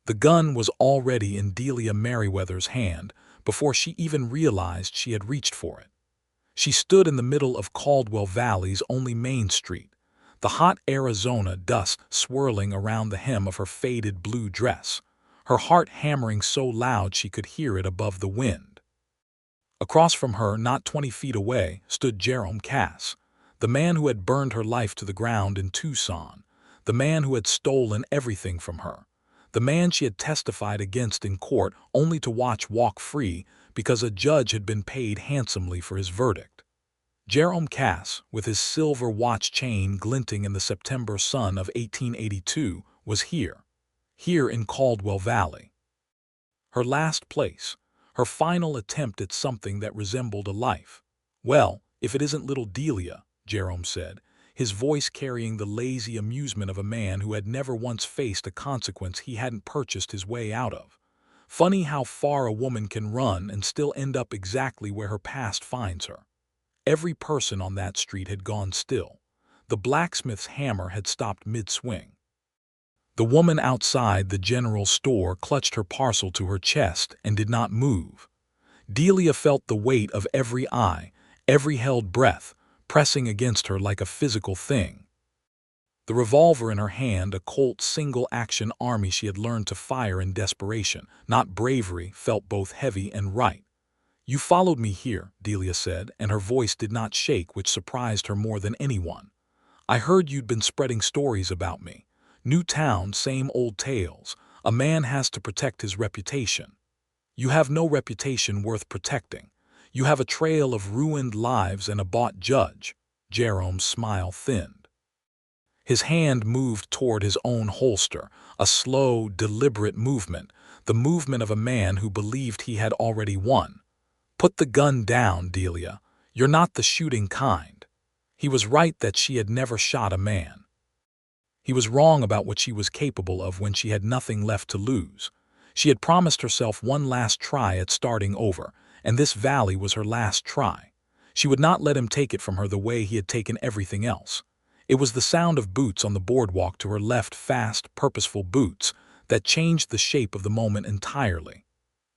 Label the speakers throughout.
Speaker 1: The gun was already in Delia Merriweather's hand before she even realized she had reached for it. She stood in the middle of Caldwell Valley's only main street, the hot Arizona dust swirling around the hem of her faded blue dress, her heart hammering so loud she could hear it above the wind. Across from her, not 20 feet away, stood Jerome Cass, the man who had burned her life to the ground in Tucson, the man who had stolen everything from her, the man she had testified against in court only to watch walk free because a judge had been paid handsomely for his verdict. Jerome Cass, with his silver watch chain glinting in the September sun of 1882, was here in Caldwell Valley. Her last place, her final attempt at something that resembled a life. "Well, if it isn't little Delia," Jerome said, his voice carrying the lazy amusement of a man who had never once faced a consequence he hadn't purchased his way out of. Funny how far a woman can run and still end up exactly where her past finds her. Every person on that street had gone still. The blacksmith's hammer had stopped mid-swing. The woman outside the general store clutched her parcel to her chest and did not move. Delia felt the weight of every eye, every held breath, pressing against her like a physical thing. The revolver in her hand, a Colt single-action army she had learned to fire in desperation, not bravery, felt both heavy and right. "You followed me here," Delia said, and her voice did not shake, which surprised her more than anyone. "I heard you'd been spreading stories about me. New town, same old tales. A man has to protect his reputation. You have no reputation worth protecting. You have a trail of ruined lives and a bought judge." Jerome's smile thinned. His hand moved toward his own holster, a slow, deliberate movement, the movement of a man who believed he had already won. "Put the gun down, Delia. You're not the shooting kind." He was right that she had never shot a man. He was wrong about what she was capable of when she had nothing left to lose. She had promised herself one last try at starting over, and this valley was her last try. She would not let him take it from her the way he had taken everything else. It was the sound of boots on the boardwalk to her left, fast, purposeful boots, that changed the shape of the moment entirely.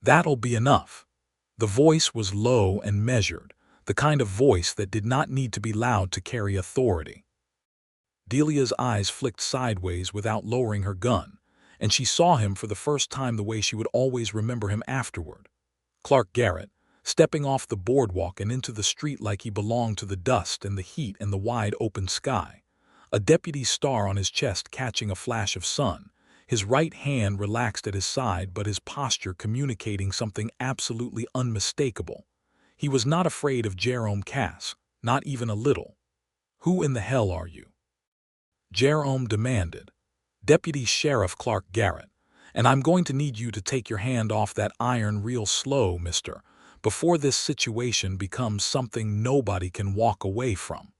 Speaker 1: "That'll be enough." The voice was low and measured, the kind of voice that did not need to be loud to carry authority. Delia's eyes flicked sideways without lowering her gun, and she saw him for the first time the way she would always remember him afterward. Clark Garrett, stepping off the boardwalk and into the street like he belonged to the dust and the heat and the wide open sky. A deputy's star on his chest catching a flash of sun, his right hand relaxed at his side but his posture communicating something absolutely unmistakable. He was not afraid of Jerome Cass, not even a little. "Who in the hell are you?" Jerome demanded. "Deputy Sheriff Clark Garrett, and I'm going to need you to take your hand off that iron real slow, mister, before this situation becomes something nobody can walk away from."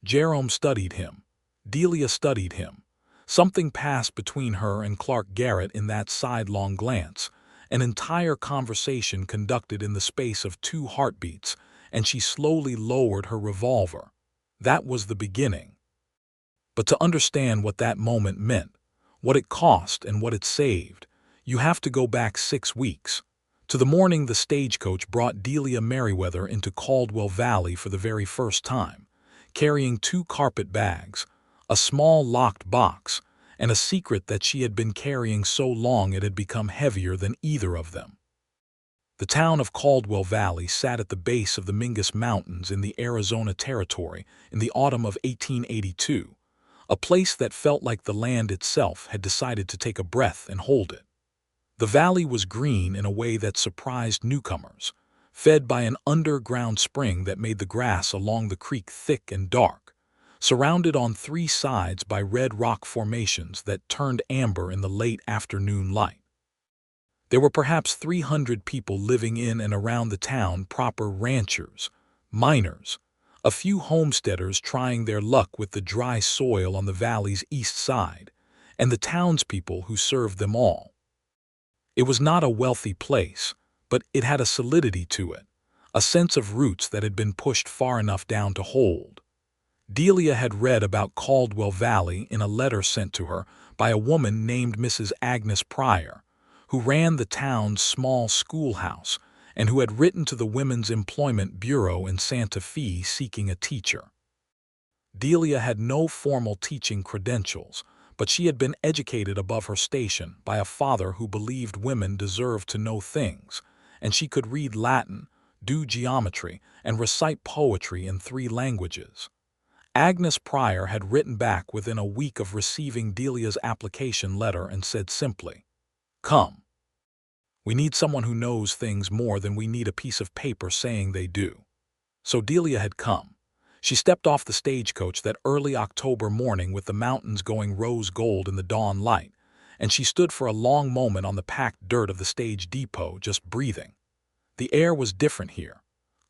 Speaker 1: Jerome studied him. Delia studied him. Something passed between her and Clark Garrett in that sidelong glance, an entire conversation conducted in the space of 2 heartbeats, and she slowly lowered her revolver. That was the beginning. But to understand what that moment meant, what it cost and what it saved, you have to go back 6 weeks, to the morning the stagecoach brought Delia Merriweather into Caldwell Valley for the very first time, carrying 2 carpet bags, a small locked box, and a secret that she had been carrying so long it had become heavier than either of them. The town of Caldwell Valley sat at the base of the Mingus Mountains in the Arizona Territory in the autumn of 1882, a place that felt like the land itself had decided to take a breath and hold it. The valley was green in a way that surprised newcomers, fed by an underground spring that made the grass along the creek thick and dark, surrounded on 3 sides by red rock formations that turned amber in the late afternoon light. There were perhaps 300 people living in and around the town, proper ranchers, miners, a few homesteaders trying their luck with the dry soil on the valley's east side, and the townspeople who served them all. It was not a wealthy place, but it had a solidity to it, a sense of roots that had been pushed far enough down to hold. Delia had read about Caldwell Valley in a letter sent to her by a woman named Mrs. Agnes Pryor, who ran the town's small schoolhouse and who had written to the Women's Employment Bureau in Santa Fe seeking a teacher. Delia had no formal teaching credentials, but she had been educated above her station by a father who believed women deserved to know things, and she could read Latin, do geometry, and recite poetry in 3 languages. Agnes Pryor had written back within a week of receiving Delia's application letter and said simply, "Come. We need someone who knows things more than we need a piece of paper saying they do." So Delia had come. She stepped off the stagecoach that early October morning with the mountains going rose gold in the dawn light, and she stood for a long moment on the packed dirt of the stage depot, just breathing. The air was different here,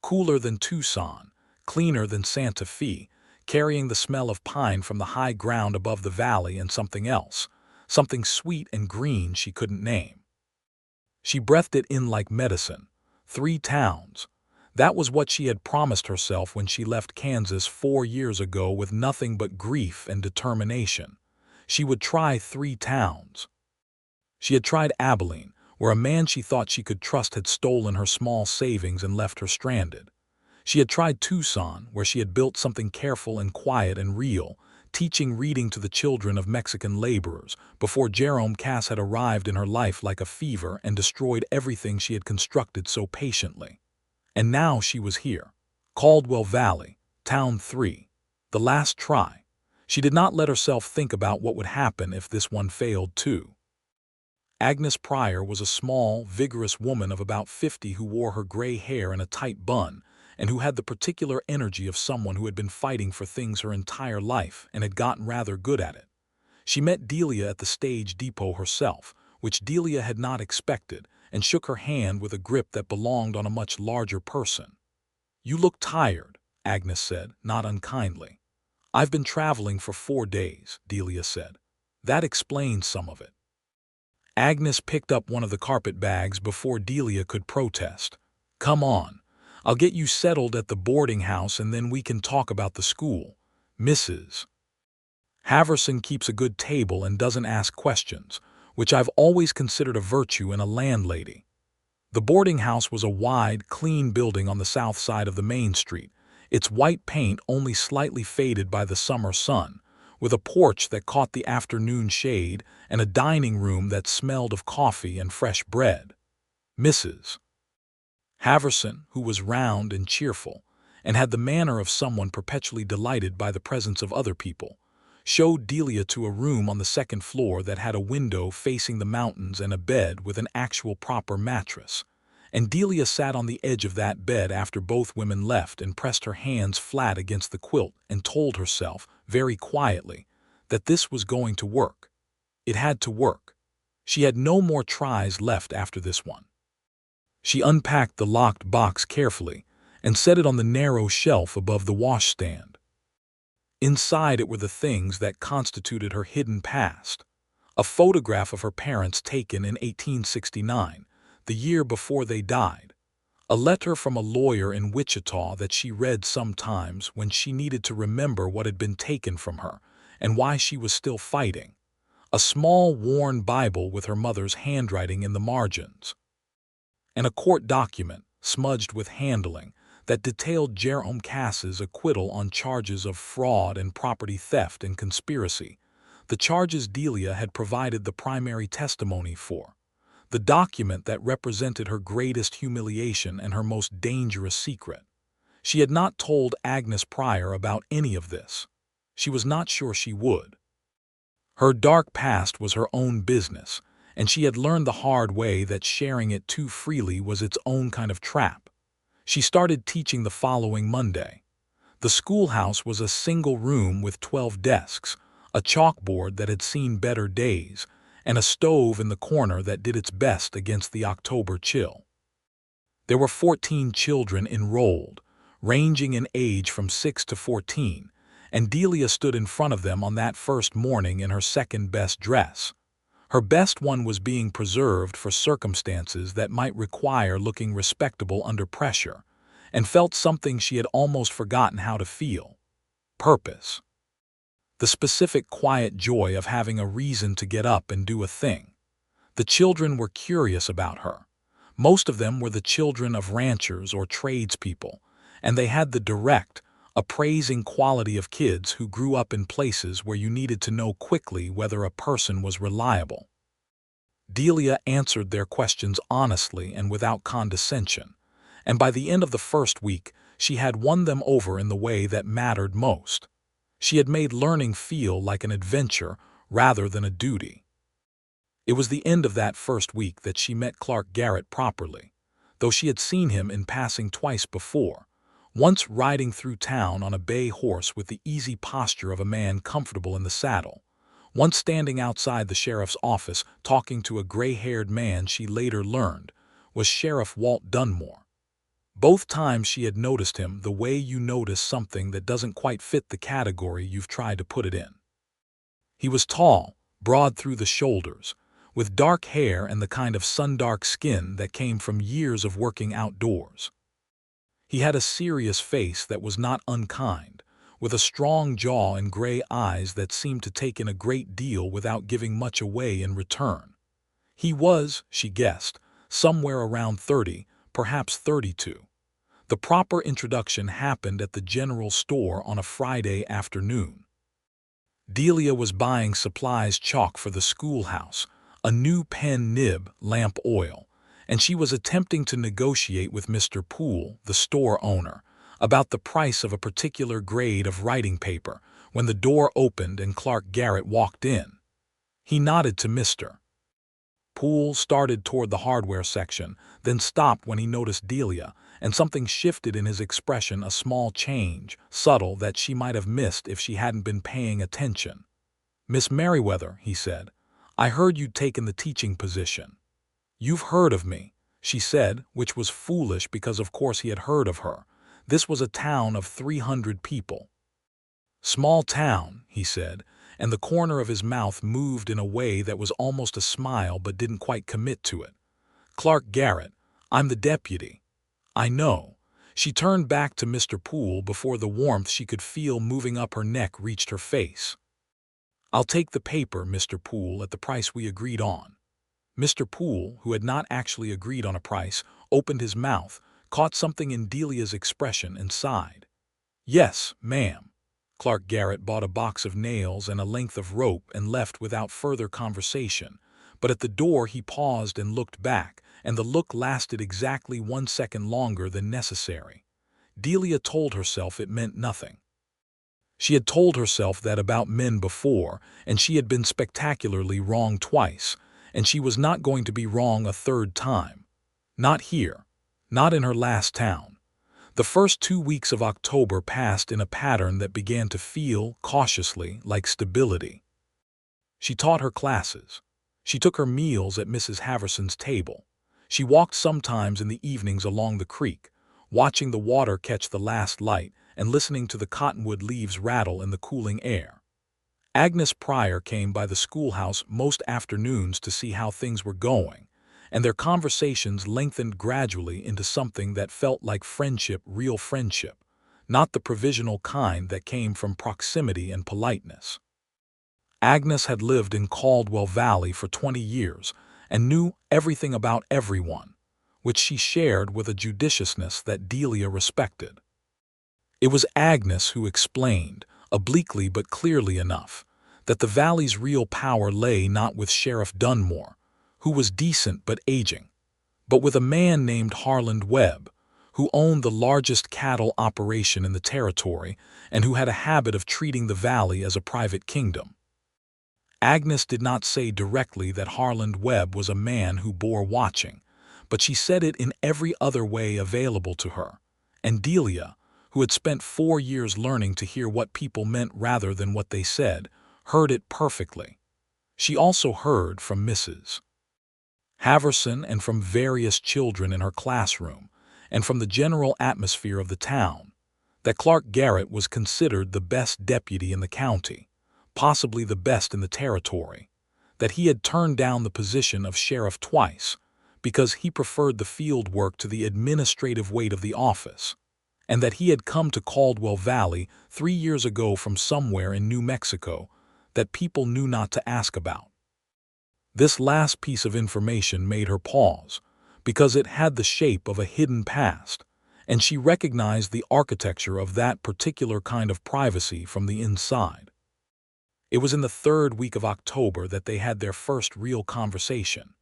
Speaker 1: cooler than Tucson, cleaner than Santa Fe, carrying the smell of pine from the high ground above the valley and something else, something sweet and green she couldn't name. She breathed it in like medicine. 3 towns. That was what she had promised herself when she left Kansas 4 years ago with nothing but grief and determination. She would try 3 towns. She had tried Abilene, where a man she thought she could trust had stolen her small savings and left her stranded. She had tried Tucson, where she had built something careful and quiet and real, teaching reading to the children of Mexican laborers, before Jerome Cass had arrived in her life like a fever and destroyed everything she had constructed so patiently. And now she was here. Caldwell Valley, Town 3. The last try. She did not let herself think about what would happen if this one failed too. Agnes Pryor was a small, vigorous woman of about 50 who wore her gray hair in a tight bun, and who had the particular energy of someone who had been fighting for things her entire life and had gotten rather good at it. She met Delia at the stage depot herself, which Delia had not expected, and shook her hand with a grip that belonged on a much larger person. "You look tired," Agnes said, not unkindly. "I've been traveling for 4 days," Delia said. "That explains some of it." Agnes picked up one of the carpet bags before Delia could protest. "Come on. I'll get you settled at the boarding house and then we can talk about the school. Mrs. Haverson keeps a good table and doesn't ask questions, which I've always considered a virtue in a landlady." The boarding house was a wide, clean building on the south side of the main street, its white paint only slightly faded by the summer sun, with a porch that caught the afternoon shade and a dining room that smelled of coffee and fresh bread. Mrs. Haverson, who was round and cheerful, and had the manner of someone perpetually delighted by the presence of other people, showed Delia to a room on the 2nd floor that had a window facing the mountains and a bed with an actual proper mattress. And Delia sat on the edge of that bed after both women left and pressed her hands flat against the quilt and told herself, very quietly, that this was going to work. It had to work. She had no more tries left after this one. She unpacked the locked box carefully and set it on the narrow shelf above the washstand. Inside it were the things that constituted her hidden past. A photograph of her parents taken in 1869, the year before they died. A letter from a lawyer in Wichita that she read sometimes when she needed to remember what had been taken from her and why she was still fighting. A small, worn Bible with her mother's handwriting in the margins. And a court document, smudged with handling, that detailed Jerome Cass's acquittal on charges of fraud and property theft and conspiracy, the charges Delia had provided the primary testimony for, the document that represented her greatest humiliation and her most dangerous secret. She had not told Agnes Pryor about any of this. She was not sure she would. Her dark past was her own business, and she had learned the hard way that sharing it too freely was its own kind of trap. She started teaching the following Monday. The schoolhouse was a single room with 12 desks, a chalkboard that had seen better days, and a stove in the corner that did its best against the October chill. There were 14 children enrolled, ranging in age from 6 to 14, and Delia stood in front of them on that first morning in her second-best dress. Her best one was being preserved for circumstances that might require looking respectable under pressure, and felt something she had almost forgotten how to feel. purpose. The specific quiet joy of having a reason to get up and do a thing. The children were curious about her. Most of them were the children of ranchers or tradespeople, and they had the direct, appraising quality of kids who grew up in places where you needed to know quickly whether a person was reliable. Delia answered their questions honestly and without condescension, and by the end of the first week, she had won them over in the way that mattered most. She had made learning feel like an adventure rather than a duty. It was the end of that first week that she met Clark Garrett properly, though she had seen him in passing twice before, once riding through town on a bay horse with the easy posture of a man comfortable in the saddle, once standing outside the sheriff's office talking to a gray-haired man she later learned was Sheriff Walt Dunmore. Both times she had noticed him the way you notice something that doesn't quite fit the category you've tried to put it in. He was tall, broad through the shoulders, with dark hair and the kind of sun-dark skin that came from years of working outdoors. He had a serious face that was not unkind, with a strong jaw and gray eyes that seemed to take in a great deal without giving much away in return. He was, she guessed, somewhere around 30, perhaps 32. The proper introduction happened at the general store on a Friday afternoon. Delia was buying supplies chalk for the schoolhouse, a new pen nib, lamp oil, and she was attempting to negotiate with Mr. Poole, the store owner, about the price of a particular grade of writing paper when the door opened and Clark Garrett walked in. He nodded to Mr. Poole, started toward the hardware section, then stopped when he noticed Delia, and something shifted in his expression, a small change, subtle, that she might have missed if she hadn't been paying attention. "Miss Merriweather," he said, "I heard you'd taken the teaching position." "You've heard of me," she said, which was foolish because of course he had heard of her. This was a town of 300 people. "Small town," he said, and the corner of his mouth moved in a way that was almost a smile but didn't quite commit to it. "Clark Garrett, I'm the deputy." "I know." She turned back to Mr. Poole before the warmth she could feel moving up her neck reached her face. "I'll take the paper, Mr. Poole, at the price we agreed on." Mr. Poole, who had not actually agreed on a price, opened his mouth, caught something in Delia's expression, and sighed. "Yes, ma'am." Clark Garrett bought a box of nails and a length of rope and left without further conversation, but at the door he paused and looked back, and the look lasted exactly 1 second longer than necessary. Delia told herself it meant nothing. She had told herself that about men before, and she had been spectacularly wrong twice, and she was not going to be wrong a third time. Not here. Not in her last town. The first 2 weeks of October passed in a pattern that began to feel, cautiously, like stability. She taught her classes. She took her meals at Mrs. Haverson's table. She walked sometimes in the evenings along the creek, watching the water catch the last light and listening to the cottonwood leaves rattle in the cooling air. Agnes Pryor came by the schoolhouse most afternoons to see how things were going, and their conversations lengthened gradually into something that felt like friendship, real friendship, not the provisional kind that came from proximity and politeness. Agnes had lived in Caldwell Valley for 20 years and knew everything about everyone, which she shared with a judiciousness that Delia respected. It was Agnes who explained, obliquely but clearly enough, that the valley's real power lay not with Sheriff Dunmore, who was decent but aging, but with a man named Harland Webb, who owned the largest cattle operation in the territory and who had a habit of treating the valley as a private kingdom. Agnes did not say directly that Harland Webb was a man who bore watching, but she said it in every other way available to her, and Delia, who had spent 4 years learning to hear what people meant rather than what they said, heard it perfectly. She also heard from Mrs. Haverson and from various children in her classroom, and from the general atmosphere of the town, that Clark Garrett was considered the best deputy in the county, possibly the best in the territory, that he had turned down the position of sheriff twice because he preferred the field work to the administrative weight of the office, and that he had come to Caldwell Valley 3 years ago from somewhere in New Mexico that people knew not to ask about. This last piece of information made her pause, because it had the shape of a hidden past, and she recognized the architecture of that particular kind of privacy from the inside. It was in the third week of October that they had their first real conversation.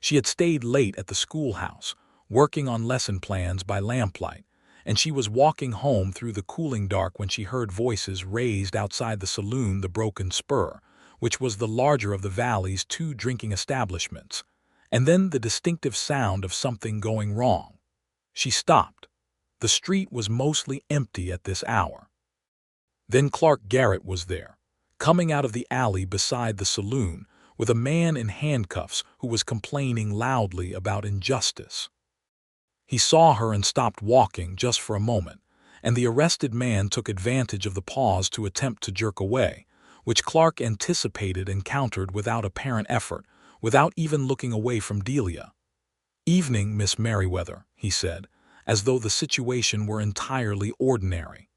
Speaker 1: She had stayed late at the schoolhouse, working on lesson plans by lamplight, and she was walking home through the cooling dark when she heard voices raised outside the saloon, the Broken Spur, which was the larger of the valley's two drinking establishments, and then the distinctive sound of something going wrong. She stopped. The street was mostly empty at this hour. Then Clark Garrett was there, coming out of the alley beside the saloon, with a man in handcuffs who was complaining loudly about injustice. He saw her and stopped walking just for a moment, and the arrested man took advantage of the pause to attempt to jerk away, which Clark anticipated and countered without apparent effort, without even looking away from Delia. "Evening, Miss Merriweather," he said, as though the situation were entirely ordinary.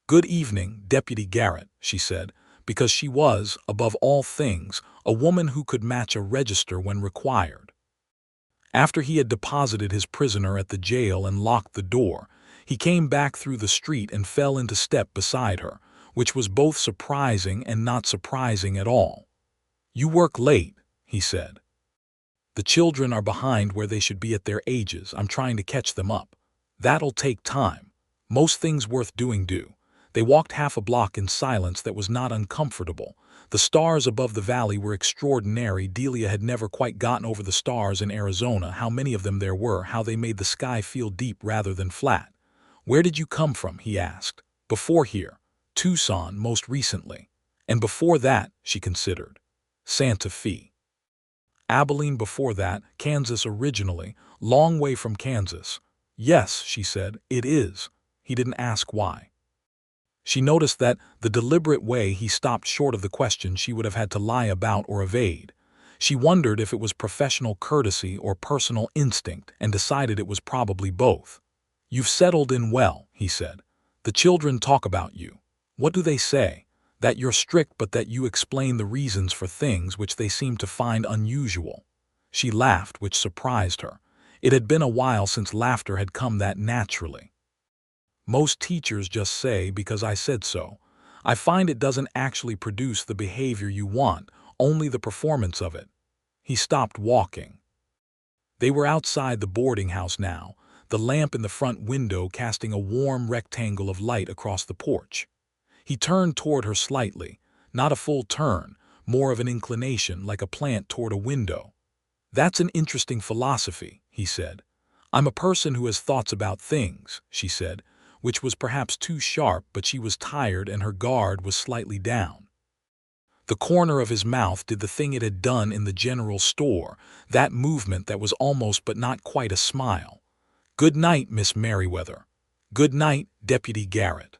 Speaker 1: "Good evening, Deputy Garrett," she said, because she was, above all things, a woman who could match a register when required. After he had deposited his prisoner at the jail and locked the door, he came back through the street and fell into step beside her, which was both surprising and not surprising at all. "You work late," he said. "The children are behind where they should be at their ages. I'm trying to catch them up. That'll take time. Most things worth doing do." They walked half a block in silence that was not uncomfortable. The stars above the valley were extraordinary. Delia had never quite gotten over the stars in Arizona, how many of them there were, how they made the sky feel deep rather than flat. "Where did you come from?" he asked. "Before here. Tucson most recently. And before that," she considered, "Santa Fe. Abilene before that, Kansas originally, long way from Kansas." "Yes," she said, "it is." He didn't ask why. She noticed that the deliberate way he stopped short of the question she would have had to lie about or evade. She wondered if it was professional courtesy or personal instinct, and decided it was probably both. "You've settled in well," he said. "The children talk about you. What do they say?" "That you're strict, but that you explain the reasons for things which they seem to find unusual." She laughed, which surprised her. It had been a while since laughter had come that naturally. "Most teachers just say because I said so. I find it doesn't actually produce the behavior you want, only the performance of it." He stopped walking. They were outside the boarding house now, the lamp in the front window casting a warm rectangle of light across the porch. He turned toward her slightly, not a full turn, more of an inclination like a plant toward a window. "That's an interesting philosophy," he said. "I'm a person who has thoughts about things," she said, which was perhaps too sharp, but she was tired and her guard was slightly down. The corner of his mouth did the thing it had done in the general store, that movement that was almost but not quite a smile. "Good night, Miss Merriweather." "Good night, Deputy Garrett."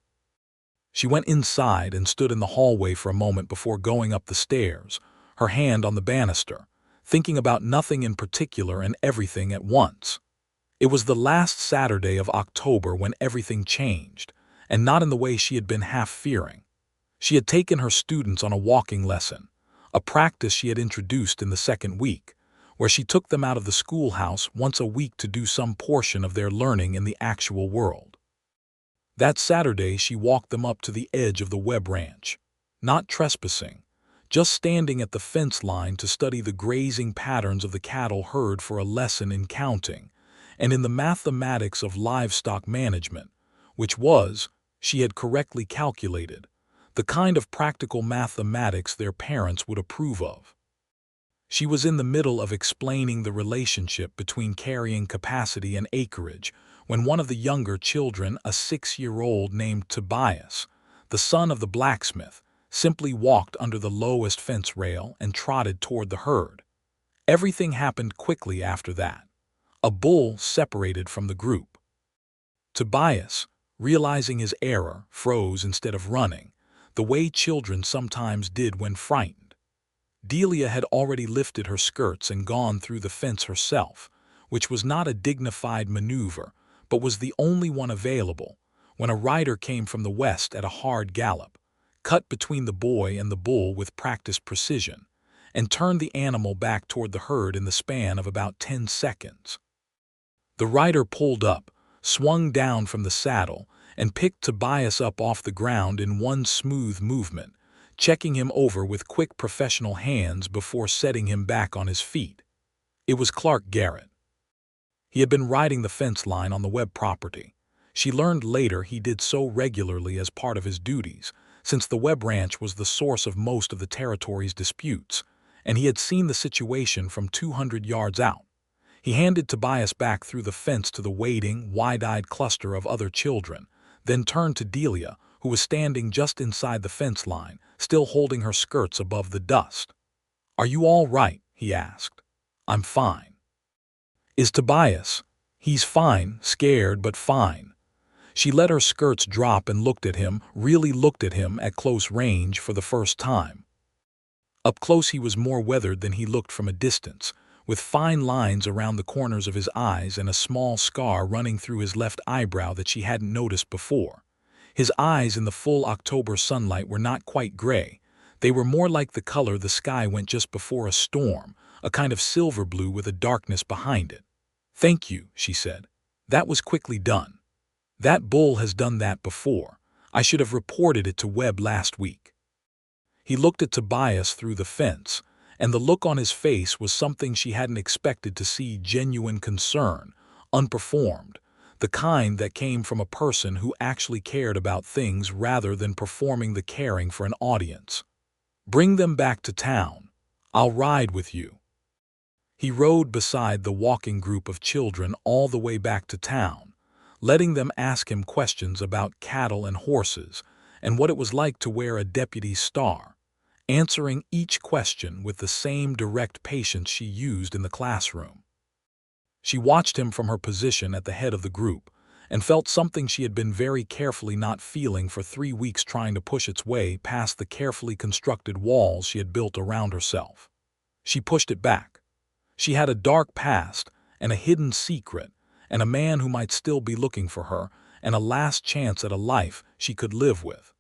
Speaker 1: She went inside and stood in the hallway for a moment before going up the stairs, her hand on the banister, thinking about nothing in particular and everything at once. It was the last Saturday of October when everything changed, and not in the way she had been half fearing. She had taken her students on a walking lesson, a practice she had introduced in the second week, where she took them out of the schoolhouse once a week to do some portion of their learning in the actual world. That Saturday she walked them up to the edge of the Webb Ranch, not trespassing, just standing at the fence line to study the grazing patterns of the cattle herd for a lesson in counting, and in the mathematics of livestock management, which was, she had correctly calculated, the kind of practical mathematics their parents would approve of. She was in the middle of explaining the relationship between carrying capacity and acreage when one of the younger children, a 6-year-old named Tobias, the son of the blacksmith, simply walked under the lowest fence rail and trotted toward the herd. Everything happened quickly after that. A bull separated from the group. Tobias, realizing his error, froze instead of running, the way children sometimes did when frightened. Delia had already lifted her skirts and gone through the fence herself, which was not a dignified maneuver, but was the only one available, when a rider came from the west at a hard gallop, cut between the boy and the bull with practiced precision, and turned the animal back toward the herd in the span of about 10 seconds. The rider pulled up, swung down from the saddle, and picked Tobias up off the ground in one smooth movement, checking him over with quick professional hands before setting him back on his feet. It was Clark Garrett. He had been riding the fence line on the Webb property. She learned later he did so regularly as part of his duties, since the Webb Ranch was the source of most of the territory's disputes, and he had seen the situation from 200 yards out. He handed Tobias back through the fence to the waiting, wide-eyed cluster of other children, then turned to Delia, who was standing just inside the fence line, still holding her skirts above the dust. "Are you all right?" he asked. "I'm fine." "Is Tobias?" "He's fine, scared but fine." She let her skirts drop and looked at him, really looked at him at close range for the first time. Up close he was more weathered than he looked from a distance, with fine lines around the corners of his eyes and a small scar running through his left eyebrow that she hadn't noticed before. His eyes in the full October sunlight were not quite gray. They were more like the color the sky went just before a storm, a kind of silver blue with a darkness behind it. "Thank you," she said. "That was quickly done. That bull has done that before. I should have reported it to Webb last week." He looked at Tobias through the fence, and the look on his face was something she hadn't expected to see: genuine concern, unperformed, the kind that came from a person who actually cared about things rather than performing the caring for an audience. "Bring them back to town. I'll ride with you." He rode beside the walking group of children all the way back to town, letting them ask him questions about cattle and horses and what it was like to wear a deputy's star, answering each question with the same direct patience she used in the classroom. She watched him from her position at the head of the group and felt something she had been very carefully not feeling for 3 weeks, trying to push its way past the carefully constructed walls she had built around herself. She pushed it back. She had a dark past and a hidden secret and a man who might still be looking for her and a last chance at a life she could live with.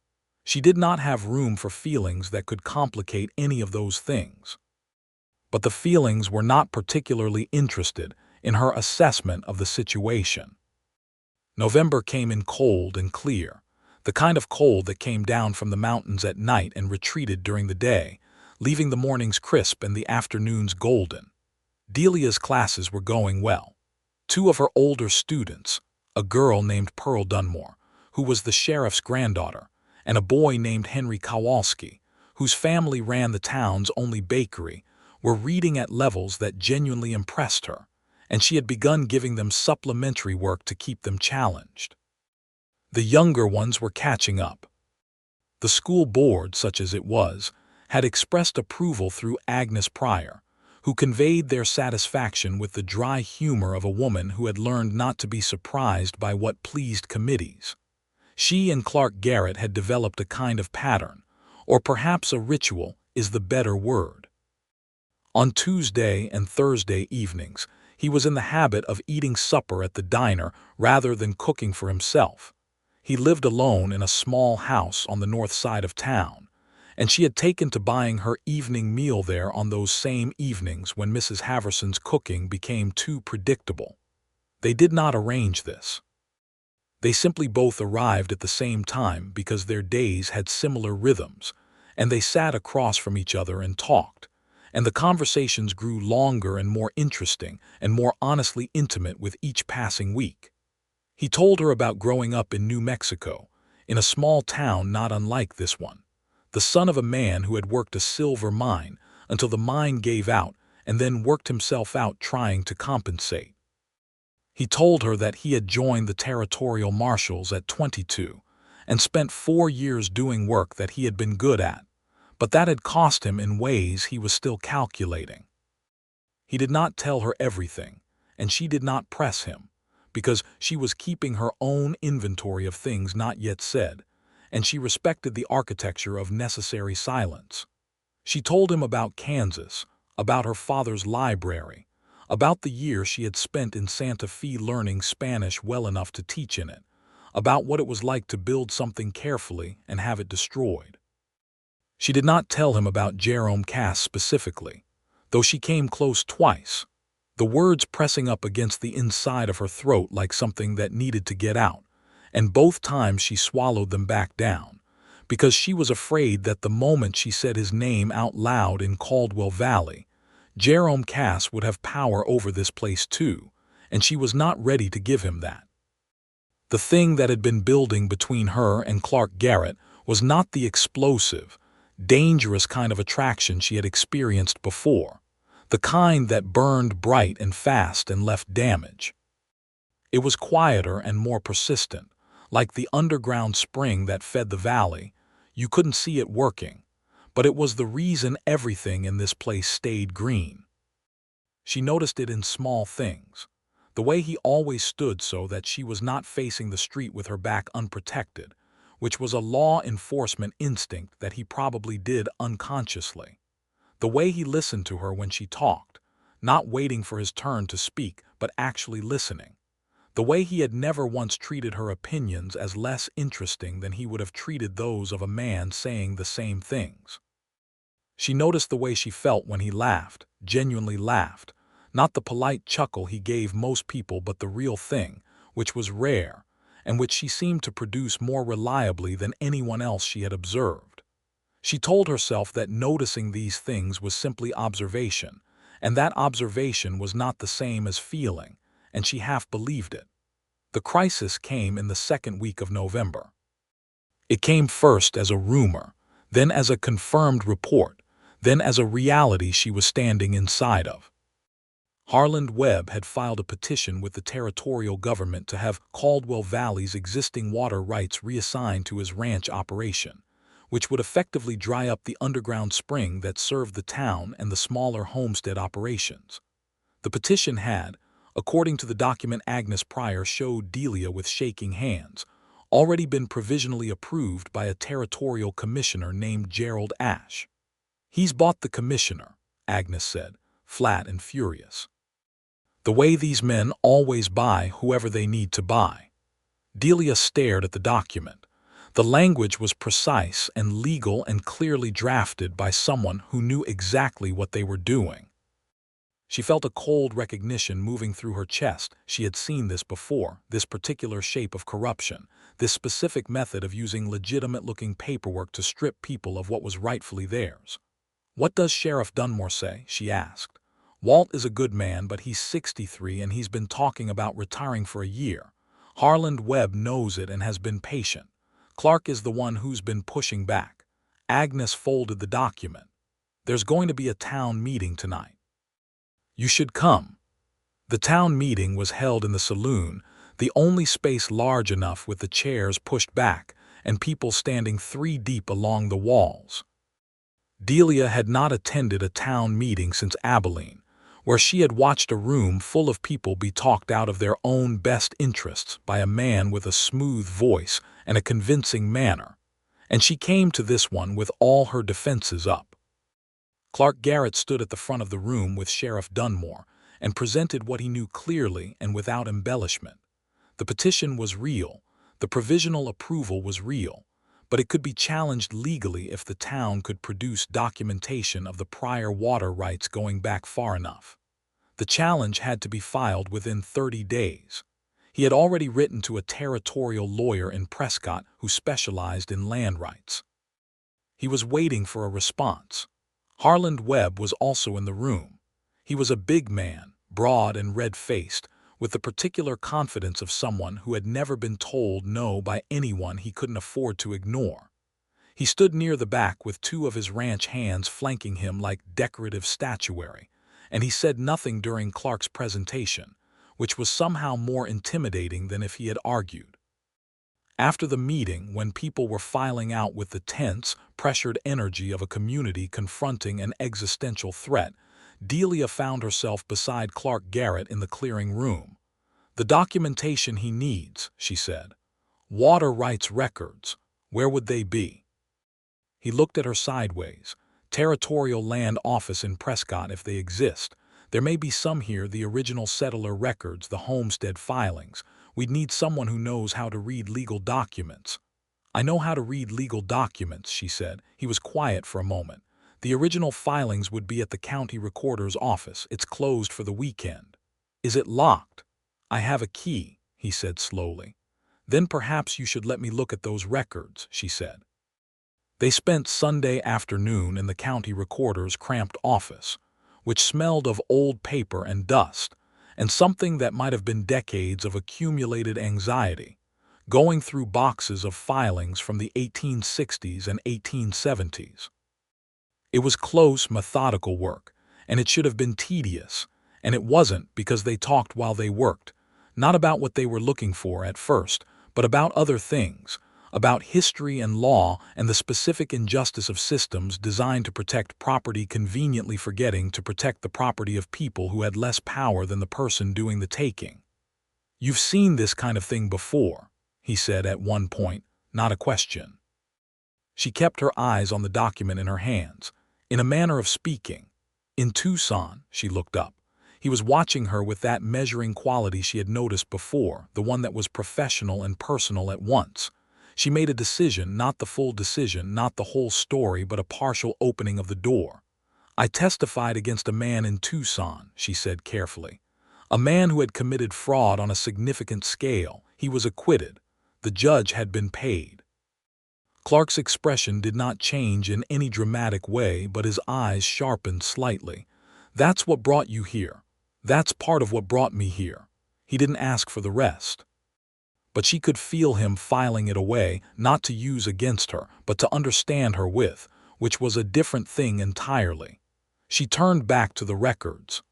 Speaker 1: She did not have room for feelings that could complicate any of those things. But the feelings were not particularly interested in her assessment of the situation. November came in cold and clear, the kind of cold that came down from the mountains at night and retreated during the day, leaving the mornings crisp and the afternoons golden. Delia's classes were going well. 2 of her older students, a girl named Pearl Dunmore, who was the sheriff's granddaughter, and a boy named Henry Kowalski, whose family ran the town's only bakery, were reading at levels that genuinely impressed her, and she had begun giving them supplementary work to keep them challenged. The younger ones were catching up. The school board, such as it was, had expressed approval through Agnes Pryor, who conveyed their satisfaction with the dry humor of a woman who had learned not to be surprised by what pleased committees. She and Clark Garrett had developed a kind of pattern, or perhaps a ritual is the better word. On Tuesday and Thursday evenings, he was in the habit of eating supper at the diner rather than cooking for himself. He lived alone in a small house on the north side of town, and she had taken to buying her evening meal there on those same evenings when Mrs. Haverson's cooking became too predictable. They did not arrange this. They simply both arrived at the same time because their days had similar rhythms, and they sat across from each other and talked, and the conversations grew longer and more interesting and more honestly intimate with each passing week. He told her about growing up in New Mexico, in a small town not unlike this one, the son of a man who had worked a silver mine until the mine gave out and then worked himself out trying to compensate. He told her that he had joined the territorial marshals at 22 and spent 4 years doing work that he had been good at, but that had cost him in ways he was still calculating. He did not tell her everything, and she did not press him, because she was keeping her own inventory of things not yet said, and she respected the architecture of necessary silence. She told him about Kansas, about her father's library, about the year she had spent in Santa Fe learning Spanish well enough to teach in it, about what it was like to build something carefully and have it destroyed. She did not tell him about Jerome Cass specifically, though she came close twice, the words pressing up against the inside of her throat like something that needed to get out, and both times she swallowed them back down, because she was afraid that the moment she said his name out loud in Caldwell Valley, Jerome Cass would have power over this place too, and she was not ready to give him that. The thing that had been building between her and Clark Garrett was not the explosive, dangerous kind of attraction she had experienced before, the kind that burned bright and fast and left damage. It was quieter and more persistent, like the underground spring that fed the valley. You couldn't see it working, but it was the reason everything in this place stayed green. She noticed it in small things, the way he always stood so that she was not facing the street with her back unprotected, which was a law enforcement instinct that he probably did unconsciously. The way he listened to her when she talked, not waiting for his turn to speak but actually listening. The way he had never once treated her opinions as less interesting than he would have treated those of a man saying the same things. She noticed the way she felt when he laughed, genuinely laughed, not the polite chuckle he gave most people but the real thing, which was rare, and which she seemed to produce more reliably than anyone else she had observed. She told herself that noticing these things was simply observation, and that observation was not the same as feeling, and she half believed it. The crisis came in the second week of November. It came first as a rumor, then as a confirmed report, then as a reality she was standing inside of. Harland Webb had filed a petition with the territorial government to have Caldwell Valley's existing water rights reassigned to his ranch operation, which would effectively dry up the underground spring that served the town and the smaller homestead operations. The petition had, according to the document Agnes Pryor showed Delia with shaking hands, already been provisionally approved by a territorial commissioner named Gerald Ash. "He's bought the commissioner," Agnes said, flat and furious. "The way these men always buy whoever they need to buy." Delia stared at the document. The language was precise and legal and clearly drafted by someone who knew exactly what they were doing. She felt a cold recognition moving through her chest. She had seen this before, this particular shape of corruption, this specific method of using legitimate-looking paperwork to strip people of what was rightfully theirs. "What does Sheriff Dunmore say?" she asked. "Walt is a good man, but he's 63 and he's been talking about retiring for a year. Harland Webb knows it and has been patient. Clark is the one who's been pushing back." Agnes folded the document. "There's going to be a town meeting tonight. You should come." The town meeting was held in the saloon, the only space large enough with the chairs pushed back and people standing 3 deep along the walls. Delia had not attended a town meeting since Abilene, where she had watched a room full of people be talked out of their own best interests by a man with a smooth voice and a convincing manner, and she came to this one with all her defenses up. Clark Garrett stood at the front of the room with Sheriff Dunmore and presented what he knew clearly and without embellishment. The petition was real, the provisional approval was real, but it could be challenged legally if the town could produce documentation of the prior water rights going back far enough. The challenge had to be filed within 30 days. He had already written to a territorial lawyer in Prescott who specialized in land rights. He was waiting for a response. Harland Webb was also in the room. He was a big man, broad and red-faced, with the particular confidence of someone who had never been told no by anyone he couldn't afford to ignore. He stood near the back with 2 of his ranch hands flanking him like decorative statuary, and he said nothing during Clark's presentation, which was somehow more intimidating than if he had argued. After the meeting, when people were filing out with the tense, pressured energy of a community confronting an existential threat, Delia found herself beside Clark Garrett in the clearing room. "The documentation he needs," she said. "Water rights records. Where would they be?" He looked at her sideways. "Territorial Land Office in Prescott if they exist. There may be some here, the original settler records, the homestead filings, We'd need someone who knows how to read legal documents." "I know how to read legal documents," she said. He was quiet for a moment. "The original filings would be at the county recorder's office. It's closed for the weekend." "Is it locked?" "I have a key," he said slowly. "Then perhaps you should let me look at those records," she said. They spent Sunday afternoon in the county recorder's cramped office, which smelled of old paper and dust, and something that might have been decades of accumulated anxiety, going through boxes of filings from the 1860s and 1870s. It was close, methodical work, and it should have been tedious, and it wasn't because they talked while they worked, not about what they were looking for at first, but about other things, about history and law and the specific injustice of systems designed to protect property, conveniently forgetting to protect the property of people who had less power than the person doing the taking. "You've seen this kind of thing before," he said at one point, not a question. She kept her eyes on the document in her hands, in a manner of speaking. "In Tucson," she looked up. He was watching her with that measuring quality she had noticed before, the one that was professional and personal at once. She made a decision, not the full decision, not the whole story, but a partial opening of the door. "I testified against a man in Tucson," she said carefully. "A man who had committed fraud on a significant scale. He was acquitted. The judge had been paid." Clark's expression did not change in any dramatic way, but his eyes sharpened slightly. "That's what brought you here. That's part of what brought me here." He didn't ask for the rest. But she could feel him filing it away, not to use against her, but to understand her with, which was a different thing entirely. She turned back to the records.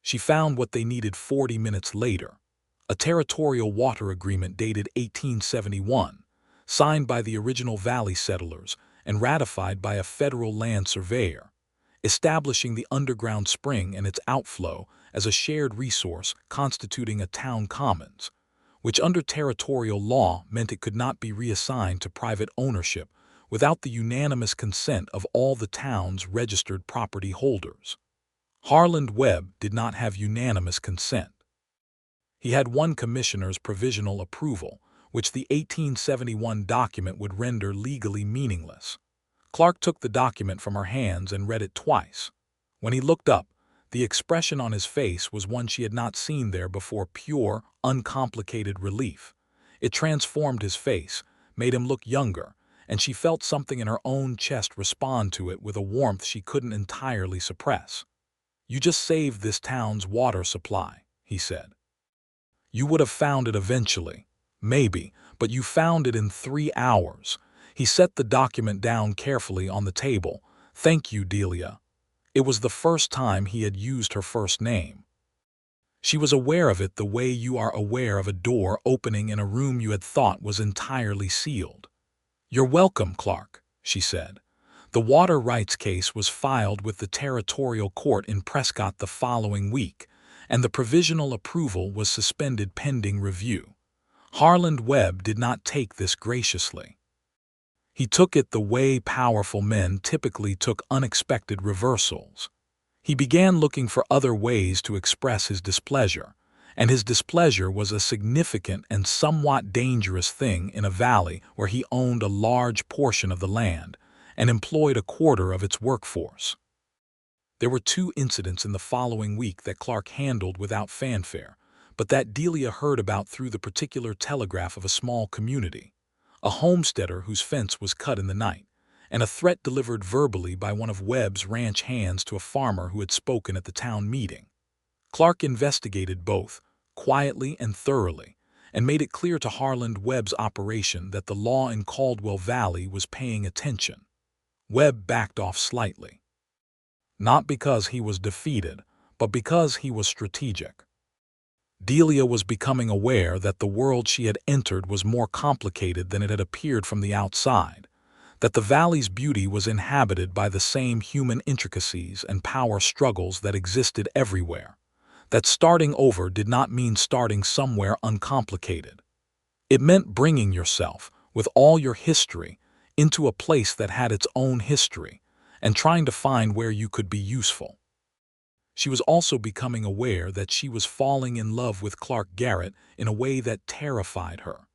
Speaker 1: She found what they needed 40 minutes later. A territorial water agreement dated 1871, signed by the original valley settlers and ratified by a federal land surveyor, establishing the underground spring and its outflow as a shared resource constituting a town commons, which under territorial law meant it could not be reassigned to private ownership without the unanimous consent of all the town's registered property holders. Harland Webb did not have unanimous consent. He had one commissioner's provisional approval, which the 1871 document would render legally meaningless. Clark took the document from her hands and read it twice. When he looked up, the expression on his face was one she had not seen there before, pure, uncomplicated relief. It transformed his face, made him look younger, and she felt something in her own chest respond to it with a warmth she couldn't entirely suppress. "You just saved this town's water supply," he said. "You would have found it eventually. Maybe, but you found it in 3 hours. He set the document down carefully on the table. "Thank you, Delia." It was the first time he had used her first name. She was aware of it the way you are aware of a door opening in a room you had thought was entirely sealed. "You're welcome, Clark," she said. The water rights case was filed with the territorial court in Prescott the following week, and the provisional approval was suspended pending review. Harland Webb did not take this graciously. He took it the way powerful men typically took unexpected reversals. He began looking for other ways to express his displeasure, and his displeasure was a significant and somewhat dangerous thing in a valley where he owned a large portion of the land and employed a quarter of its workforce. There were 2 incidents in the following week that Clark handled without fanfare, but that Delia heard about through the particular telegraph of a small community. A homesteader whose fence was cut in the night, and a threat delivered verbally by one of Webb's ranch hands to a farmer who had spoken at the town meeting. Clark investigated both, quietly and thoroughly, and made it clear to Harland Webb's operation that the law in Caldwell Valley was paying attention. Webb backed off slightly. Not because he was defeated, but because he was strategic. Delia was becoming aware that the world she had entered was more complicated than it had appeared from the outside, that the valley's beauty was inhabited by the same human intricacies and power struggles that existed everywhere, that starting over did not mean starting somewhere uncomplicated. It meant bringing yourself, with all your history, into a place that had its own history, and trying to find where you could be useful. She was also becoming aware that she was falling in love with Clark Garrett in a way that terrified her.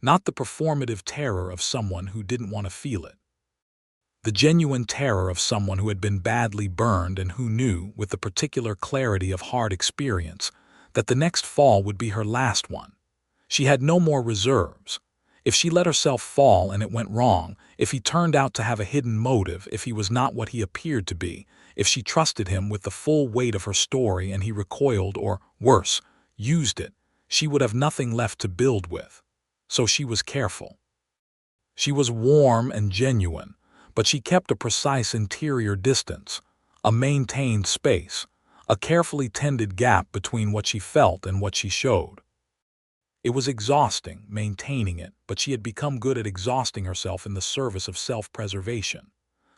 Speaker 1: Not the performative terror of someone who didn't want to feel it. The genuine terror of someone who had been badly burned and who knew, with the particular clarity of hard experience, that the next fall would be her last one. She had no more reserves. If she let herself fall and it went wrong, if he turned out to have a hidden motive, if he was not what he appeared to be, if she trusted him with the full weight of her story and he recoiled or, worse, used it, she would have nothing left to build with. So she was careful. She was warm and genuine, but she kept a precise interior distance, a maintained space, a carefully tended gap between what she felt and what she showed. It was exhausting, maintaining it, but she had become good at exhausting herself in the service of self-preservation.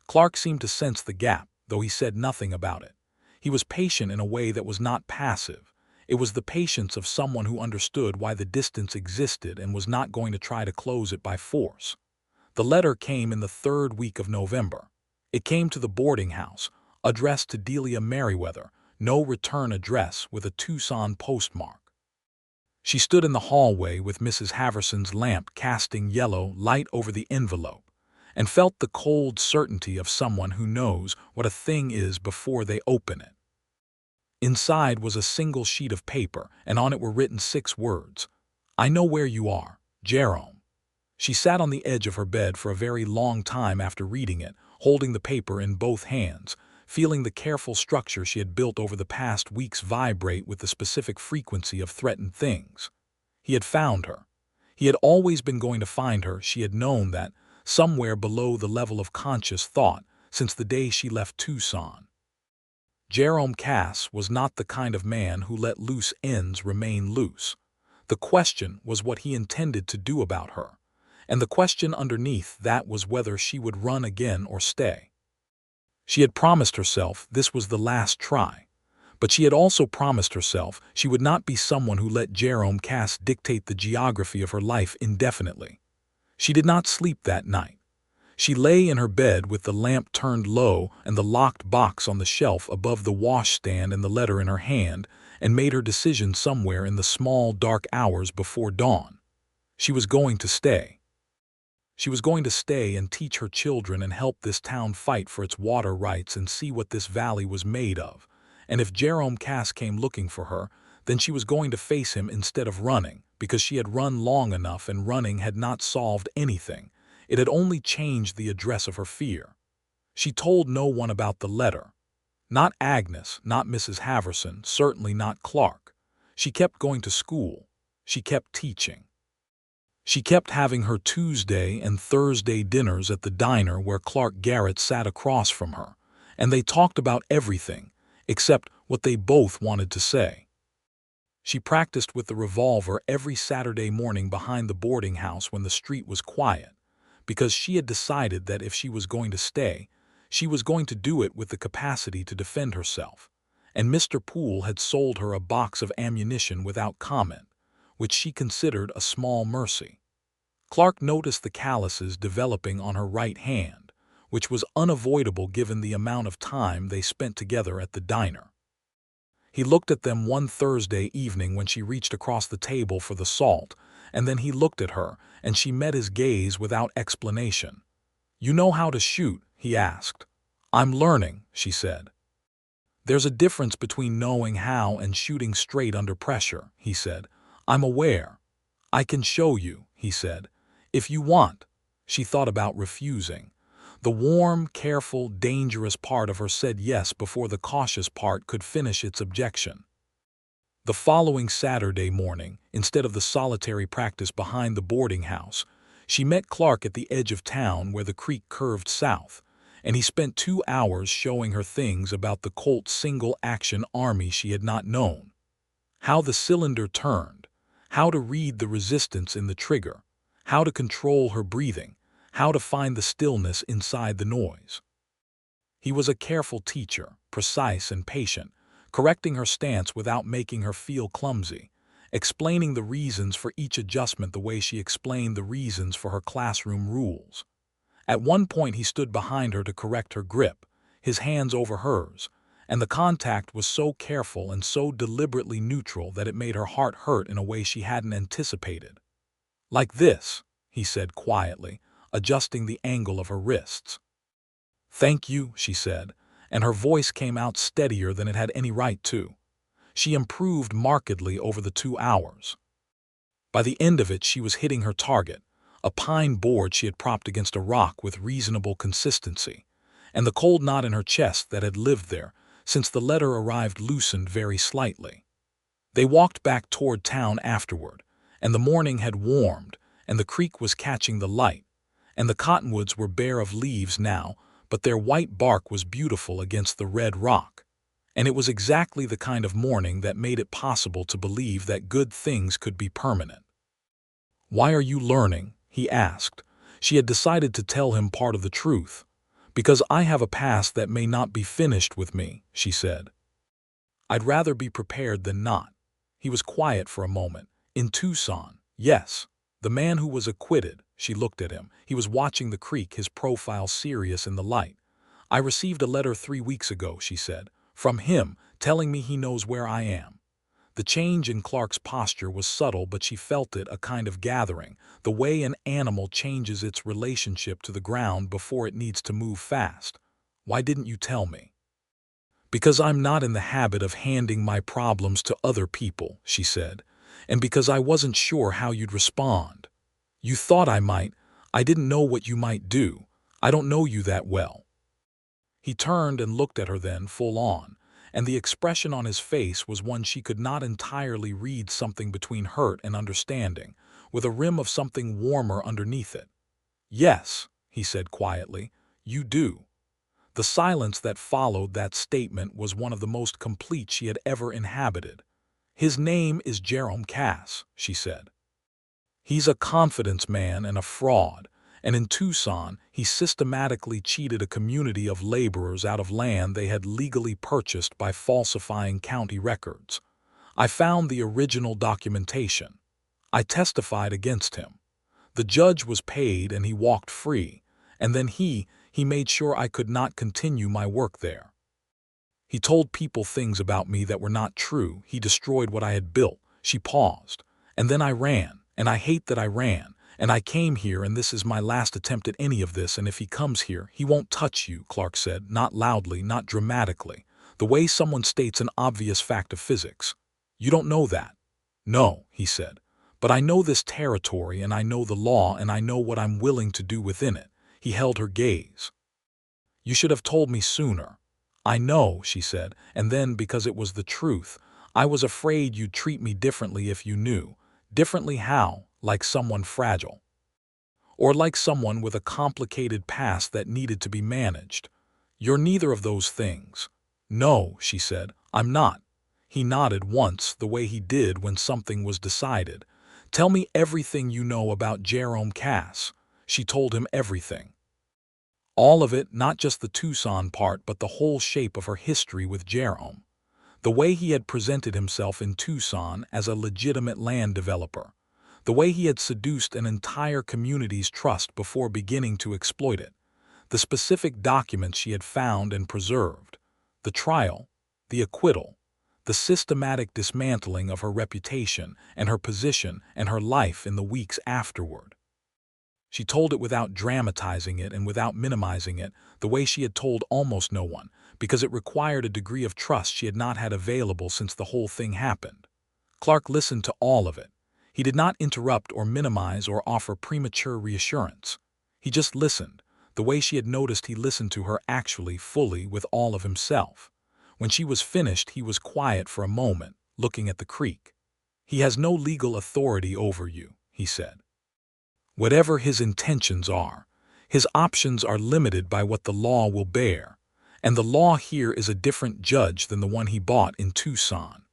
Speaker 1: Clark seemed to sense the gap, though he said nothing about it. He was patient in a way that was not passive. It was the patience of someone who understood why the distance existed and was not going to try to close it by force. The letter came in the third week of November. It came to the boarding house, addressed to Delia Merriweather, no return address, with a Tucson postmark. She stood in the hallway with Mrs. Haverson's lamp casting yellow light over the envelope, and felt the cold certainty of someone who knows what a thing is before they open it. Inside was a single sheet of paper, and on it were written 6 words. "I know where you are, Jerome." She sat on the edge of her bed for a very long time after reading it, holding the paper in both hands, feeling the careful structure she had built over the past weeks vibrate with the specific frequency of threatened things. He had found her. He had always been going to find her. She had known that, somewhere below the level of conscious thought, since the day she left Tucson. Jerome Cass was not the kind of man who let loose ends remain loose. The question was what he intended to do about her, and the question underneath that was whether she would run again or stay. She had promised herself this was the last try, but she had also promised herself she would not be someone who let Jerome Cass dictate the geography of her life indefinitely. She did not sleep that night. She lay in her bed with the lamp turned low and the locked box on the shelf above the washstand and the letter in her hand, and made her decision somewhere in the small, dark hours before dawn. She was going to stay. She was going to stay and teach her children and help this town fight for its water rights and see what this valley was made of. And if Jerome Cass came looking for her, then she was going to face him instead of running, because she had run long enough and running had not solved anything. It had only changed the address of her fear. She told no one about the letter. Not Agnes, not Mrs. Haverson, certainly not Clark. She kept going to school. She kept teaching. She kept having her Tuesday and Thursday dinners at the diner where Clark Garrett sat across from her, and they talked about everything, except what they both wanted to say. She practiced with the revolver every Saturday morning behind the boarding house when the street was quiet, because she had decided that if she was going to stay, she was going to do it with the capacity to defend herself, and Mr. Poole had sold her a box of ammunition without comment, which she considered a small mercy. Clark noticed the calluses developing on her right hand, which was unavoidable given the amount of time they spent together at the diner. He looked at them one Thursday evening when she reached across the table for the salt, and then he looked at her, and she met his gaze without explanation. "You know how to shoot?" he asked. "I'm learning," she said. "There's a difference between knowing how and shooting straight under pressure," he said. "I'm aware." "I can show you," he said. "If you want." She thought about refusing. The warm, careful, dangerous part of her said yes before the cautious part could finish its objection. The following Saturday morning, instead of the solitary practice behind the boarding house, she met Clark at the edge of town where the creek curved south, and he spent 2 hours showing her things about the Colt single-action army she had not known. How the cylinder turned, how to read the resistance in the trigger, how to control her breathing, how to find the stillness inside the noise. He was a careful teacher, precise and patient, correcting her stance without making her feel clumsy, explaining the reasons for each adjustment the way she explained the reasons for her classroom rules. At one point he stood behind her to correct her grip, his hands over hers, and the contact was so careful and so deliberately neutral that it made her heart hurt in a way she hadn't anticipated. "Like this," he said quietly, adjusting the angle of her wrists. "Thank you," she said, and her voice came out steadier than it had any right to. She improved markedly over the 2 hours. By the end of it, she was hitting her target, a pine board she had propped against a rock with reasonable consistency, and the cold knot in her chest that had lived there since the letter arrived loosened very slightly. They walked back toward town afterward, and the morning had warmed, and the creek was catching the light, and the cottonwoods were bare of leaves now, but their white bark was beautiful against the red rock. And it was exactly the kind of morning that made it possible to believe that good things could be permanent. "Why are you learning?" he asked. She had decided to tell him part of the truth. "Because I have a past that may not be finished with me," she said. "I'd rather be prepared than not." He was quiet for a moment. "In Tucson, yes. The man who was acquitted." She looked at him. He was watching the creek, his profile serious in the light. "I received a letter 3 weeks ago," she said, "from him, telling me he knows where I am." The change in Clark's posture was subtle, but she felt it, a kind of gathering, the way an animal changes its relationship to the ground before it needs to move fast. "Why didn't you tell me?" "Because I'm not in the habit of handing my problems to other people," she said, "and because I wasn't sure how you'd respond. You thought I might. I didn't know what you might do. I don't know you that well." He turned and looked at her then, full on, and the expression on his face was one she could not entirely read, something between hurt and understanding, with a rim of something warmer underneath it. "Yes," he said quietly, "you do." The silence that followed that statement was one of the most complete she had ever inhabited. "His name is Jerome Cass," she said. "He's a confidence man and a fraud, and in Tucson he systematically cheated a community of laborers out of land they had legally purchased by falsifying county records. I found the original documentation. I testified against him. The judge was paid and he walked free, and then he made sure I could not continue my work there. He told people things about me that were not true. He destroyed what I had built." She paused. "And then I ran, and I hate that I ran, and I came here, and this is my last attempt at any of this, and if he comes here, he won't touch you," Clark said, not loudly, not dramatically, the way someone states an obvious fact of physics. "You don't know that." "No," he said, "but I know this territory, and I know the law, and I know what I'm willing to do within it." He held her gaze. "You should have told me sooner." "I know," she said, "and then, because it was the truth, I was afraid you'd treat me differently if you knew." "Differently how? Like someone fragile? Or like someone with a complicated past that needed to be managed?" "You're neither of those things." "No," she said, "I'm not." He nodded once, the way he did when something was decided. "Tell me everything you know about Jerome Cass." She told him everything. All of it, not just the Tucson part, but the whole shape of her history with Jerome. The way he had presented himself in Tucson as a legitimate land developer. The way he had seduced an entire community's trust before beginning to exploit it. The specific documents she had found and preserved. The trial, the acquittal, the systematic dismantling of her reputation and her position and her life in the weeks afterward. She told it without dramatizing it and without minimizing it, the way she had told almost no one, because it required a degree of trust she had not had available since the whole thing happened. Clark listened to all of it. He did not interrupt or minimize or offer premature reassurance. He just listened, the way she had noticed he listened to her, actually, fully, with all of himself. When she was finished, he was quiet for a moment, looking at the creek. "He has no legal authority over you," he said. "Whatever his intentions are, his options are limited by what the law will bear, and the law here is a different judge than the one he bought in Tucson.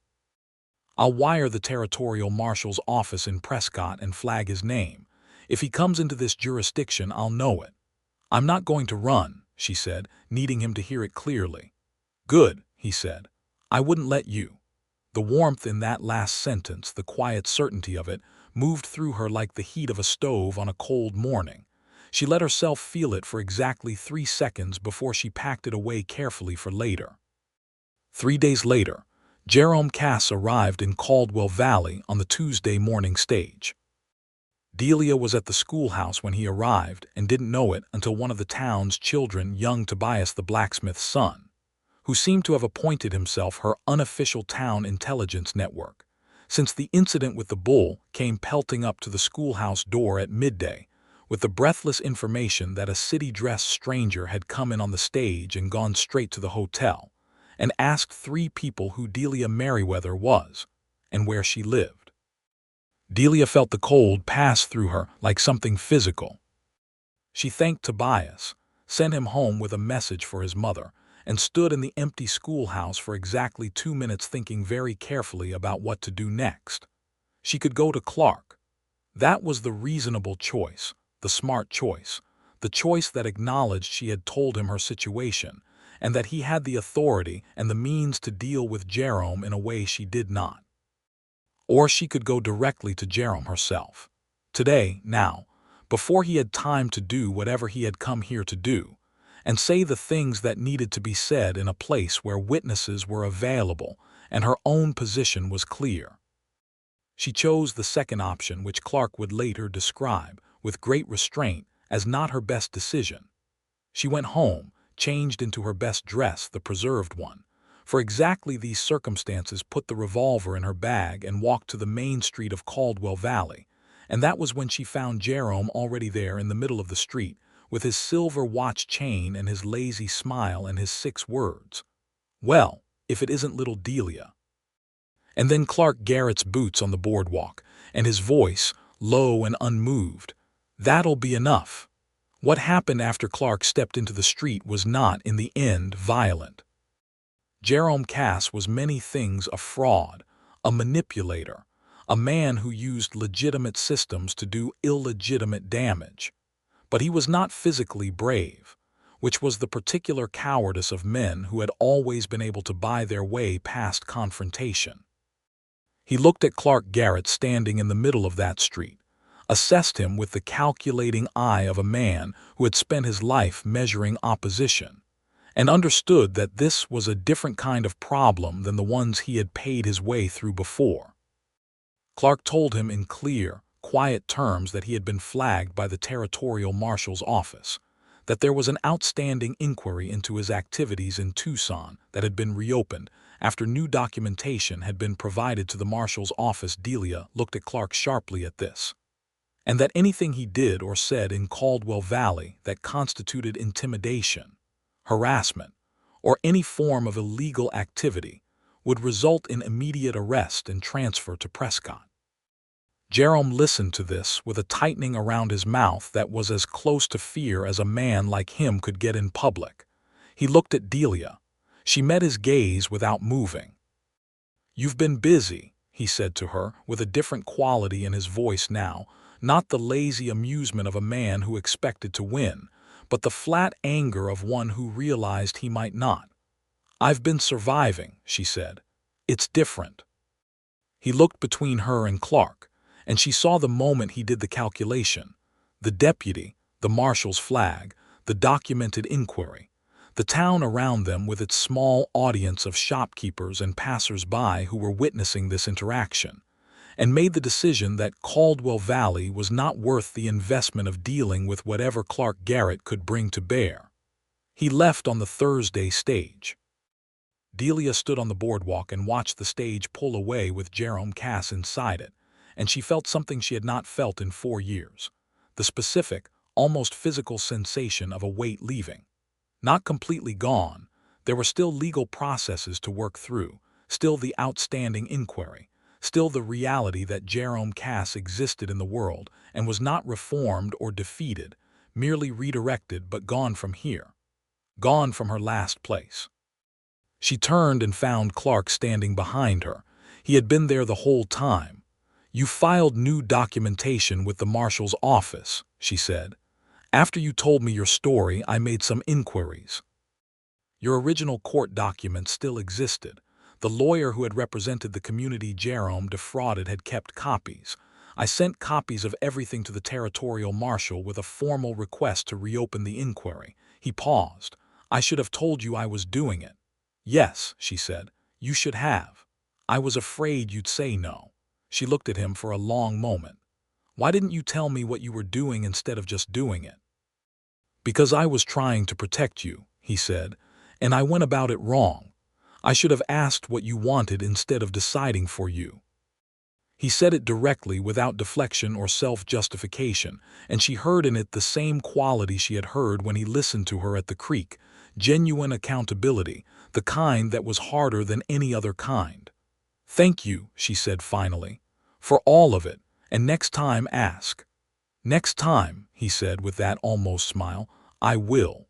Speaker 1: I'll wire the territorial marshal's office in Prescott and flag his name. If he comes into this jurisdiction, I'll know it. I'm not going to run," she said, needing him to hear it clearly. "Good," he said. "I wouldn't let you." The warmth in that last sentence, the quiet certainty of it, moved through her like the heat of a stove on a cold morning. She let herself feel it for exactly 3 seconds before she packed it away carefully for later. 3 days later, Jerome Cass arrived in Caldwell Valley on the Tuesday morning stage. Delia was at the schoolhouse when he arrived and didn't know it until one of the town's children, young Tobias the blacksmith's son, who seemed to have appointed himself her unofficial town intelligence network, since the incident with the bull, came pelting up to the schoolhouse door at midday with the breathless information that a city-dressed stranger had come in on the stage and gone straight to the hotel and asked 3 people who Delia Merriweather was and where she lived. Delia felt the cold pass through her like something physical. She thanked Tobias, sent him home with a message for his mother, and stood in the empty schoolhouse for exactly 2 minutes thinking very carefully about what to do next. She could go to Clark. That was the reasonable choice, the smart choice, the choice that acknowledged she had told him her situation, and that he had the authority and the means to deal with Jerome in a way she did not. Or she could go directly to Jerome herself. Today, now, before he had time to do whatever he had come here to do, and say the things that needed to be said in a place where witnesses were available and her own position was clear. She chose the second option, which Clark would later describe, with great restraint, as not her best decision. She went home, changed into her best dress, the preserved one, for exactly these circumstances, put the revolver in her bag and walked to the main street of Caldwell Valley, and that was when she found Jerome already there in the middle of the street, with his silver watch chain and his lazy smile and his 6 words, "Well, if it isn't little Delia." And then Clark Garrett's boots on the boardwalk, and his voice, low and unmoved, "That'll be enough." What happened after Clark stepped into the street was not, in the end, violent. Jerome Cass was many things: a fraud, a manipulator, a man who used legitimate systems to do illegitimate damage. But he was not physically brave, which was the particular cowardice of men who had always been able to buy their way past confrontation. He looked at Clark Garrett standing in the middle of that street, assessed him with the calculating eye of a man who had spent his life measuring opposition, and understood that this was a different kind of problem than the ones he had paid his way through before. Clark told him in clear, quiet terms that he had been flagged by the territorial marshal's office, that there was an outstanding inquiry into his activities in Tucson that had been reopened after new documentation had been provided to the marshal's office. Delia looked at Clark sharply at this, and that anything he did or said in Caldwell Valley that constituted intimidation, harassment, or any form of illegal activity would result in immediate arrest and transfer to Prescott. Jerome listened to this with a tightening around his mouth that was as close to fear as a man like him could get in public. He looked at Delia. She met his gaze without moving. "You've been busy," he said to her, with a different quality in his voice now, not the lazy amusement of a man who expected to win, but the flat anger of one who realized he might not. "I've been surviving," she said. "It's different." He looked between her and Clark, and she saw the moment he did the calculation. The deputy, the marshal's flag, the documented inquiry, the town around them with its small audience of shopkeepers and passers-by who were witnessing this interaction, and made the decision that Caldwell Valley was not worth the investment of dealing with whatever Clark Garrett could bring to bear. He left on the Thursday stage. Delia stood on the boardwalk and watched the stage pull away with Jerome Cass inside it, and she felt something she had not felt in 4 years, the specific, almost physical sensation of a weight leaving. Not completely gone, there were still legal processes to work through, still the outstanding inquiry, still the reality that Jerome Cass existed in the world and was not reformed or defeated, merely redirected, but gone from here, gone from her last place. She turned and found Clark standing behind her. He had been there the whole time. "You filed new documentation with the marshal's office," she said. "After you told me your story, I made some inquiries. Your original court documents still existed. The lawyer who had represented the community Jerome defrauded had kept copies. I sent copies of everything to the territorial marshal with a formal request to reopen the inquiry." He paused. "I should have told you I was doing it." Yes, she said. You should have. I was afraid you'd say no. She looked at him for a long moment. Why didn't you tell me what you were doing instead of just doing it? Because I was trying to protect you, he said, and I went about it wrong. I should have asked what you wanted instead of deciding for you. He said it directly without deflection or self-justification, and she heard in it the same quality she had heard when he listened to her at the creek, genuine accountability, the kind that was harder than any other kind. Thank you, she said finally, for all of it, and next time ask. Next time, he said with that almost smile, I will.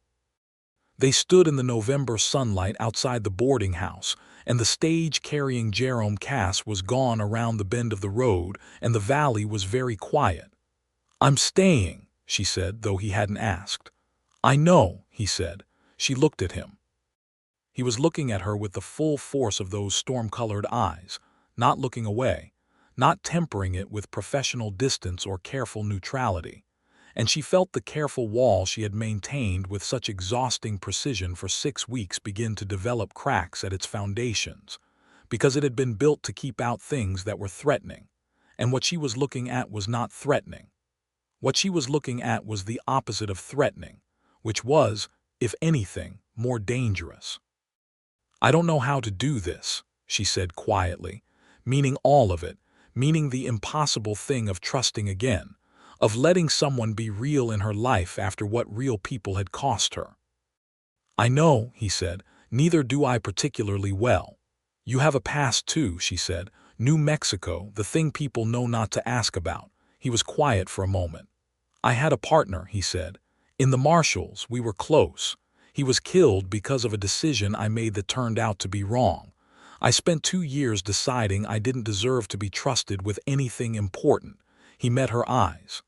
Speaker 1: They stood in the November sunlight outside the boarding house, and the stage carrying Jerome Cass was gone around the bend of the road, and the valley was very quiet. I'm staying, she said, though he hadn't asked. I know, he said. She looked at him. He was looking at her with the full force of those storm-colored eyes, not looking away, not tempering it with professional distance or careful neutrality. And she felt the careful wall she had maintained with such exhausting precision for 6 weeks begin to develop cracks at its foundations, because it had been built to keep out things that were threatening, and what she was looking at was not threatening. What she was looking at was the opposite of threatening, which was, if anything, more dangerous. I don't know how to do this, she said quietly, meaning all of it, meaning the impossible thing of trusting again, of letting someone be real in her life after what real people had cost her. I know, he said, neither do I particularly well. You have a past too, she said. New Mexico, the thing people know not to ask about. He was quiet for a moment. I had a partner, he said. In the Marshalls, we were close. He was killed because of a decision I made that turned out to be wrong. I spent 2 years deciding I didn't deserve to be trusted with anything important. He met her eyes.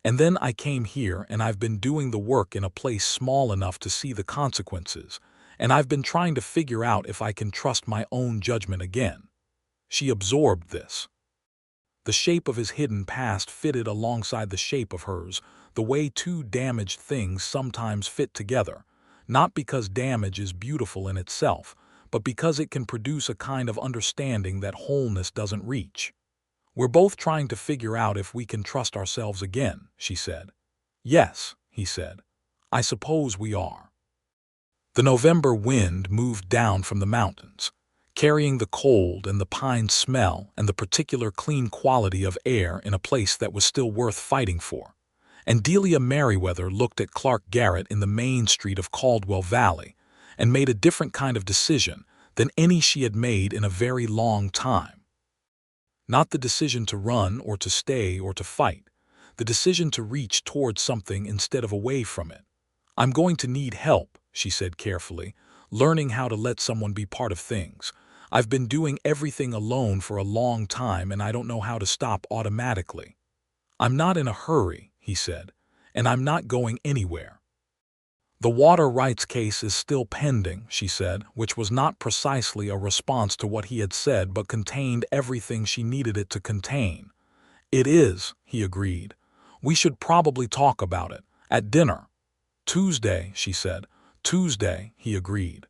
Speaker 1: And then I came here, and I've been doing the work in a place small enough to see the consequences, and I've been trying to figure out if I can trust my own judgment again. She absorbed this. The shape of his hidden past fitted alongside the shape of hers, the way two damaged things sometimes fit together, not because damage is beautiful in itself, but because it can produce a kind of understanding that wholeness doesn't reach. We're both trying to figure out if we can trust ourselves again, she said. Yes, he said. I suppose we are. The November wind moved down from the mountains, carrying the cold and the pine smell and the particular clean quality of air in a place that was still worth fighting for. And Delia Merriweather looked at Clark Garrett in the main street of Caldwell Valley and made a different kind of decision than any she had made in a very long time. Not the decision to run or to stay or to fight, the decision to reach towards something instead of away from it. I'm going to need help, she said carefully, learning how to let someone be part of things. I've been doing everything alone for a long time and I don't know how to stop automatically. I'm not in a hurry, he said, and I'm not going anywhere. The water rights case is still pending, she said, which was not precisely a response to what he had said but contained everything she needed it to contain. It is, he agreed. We should probably talk about it, at dinner. Tuesday, she said. Tuesday, he agreed.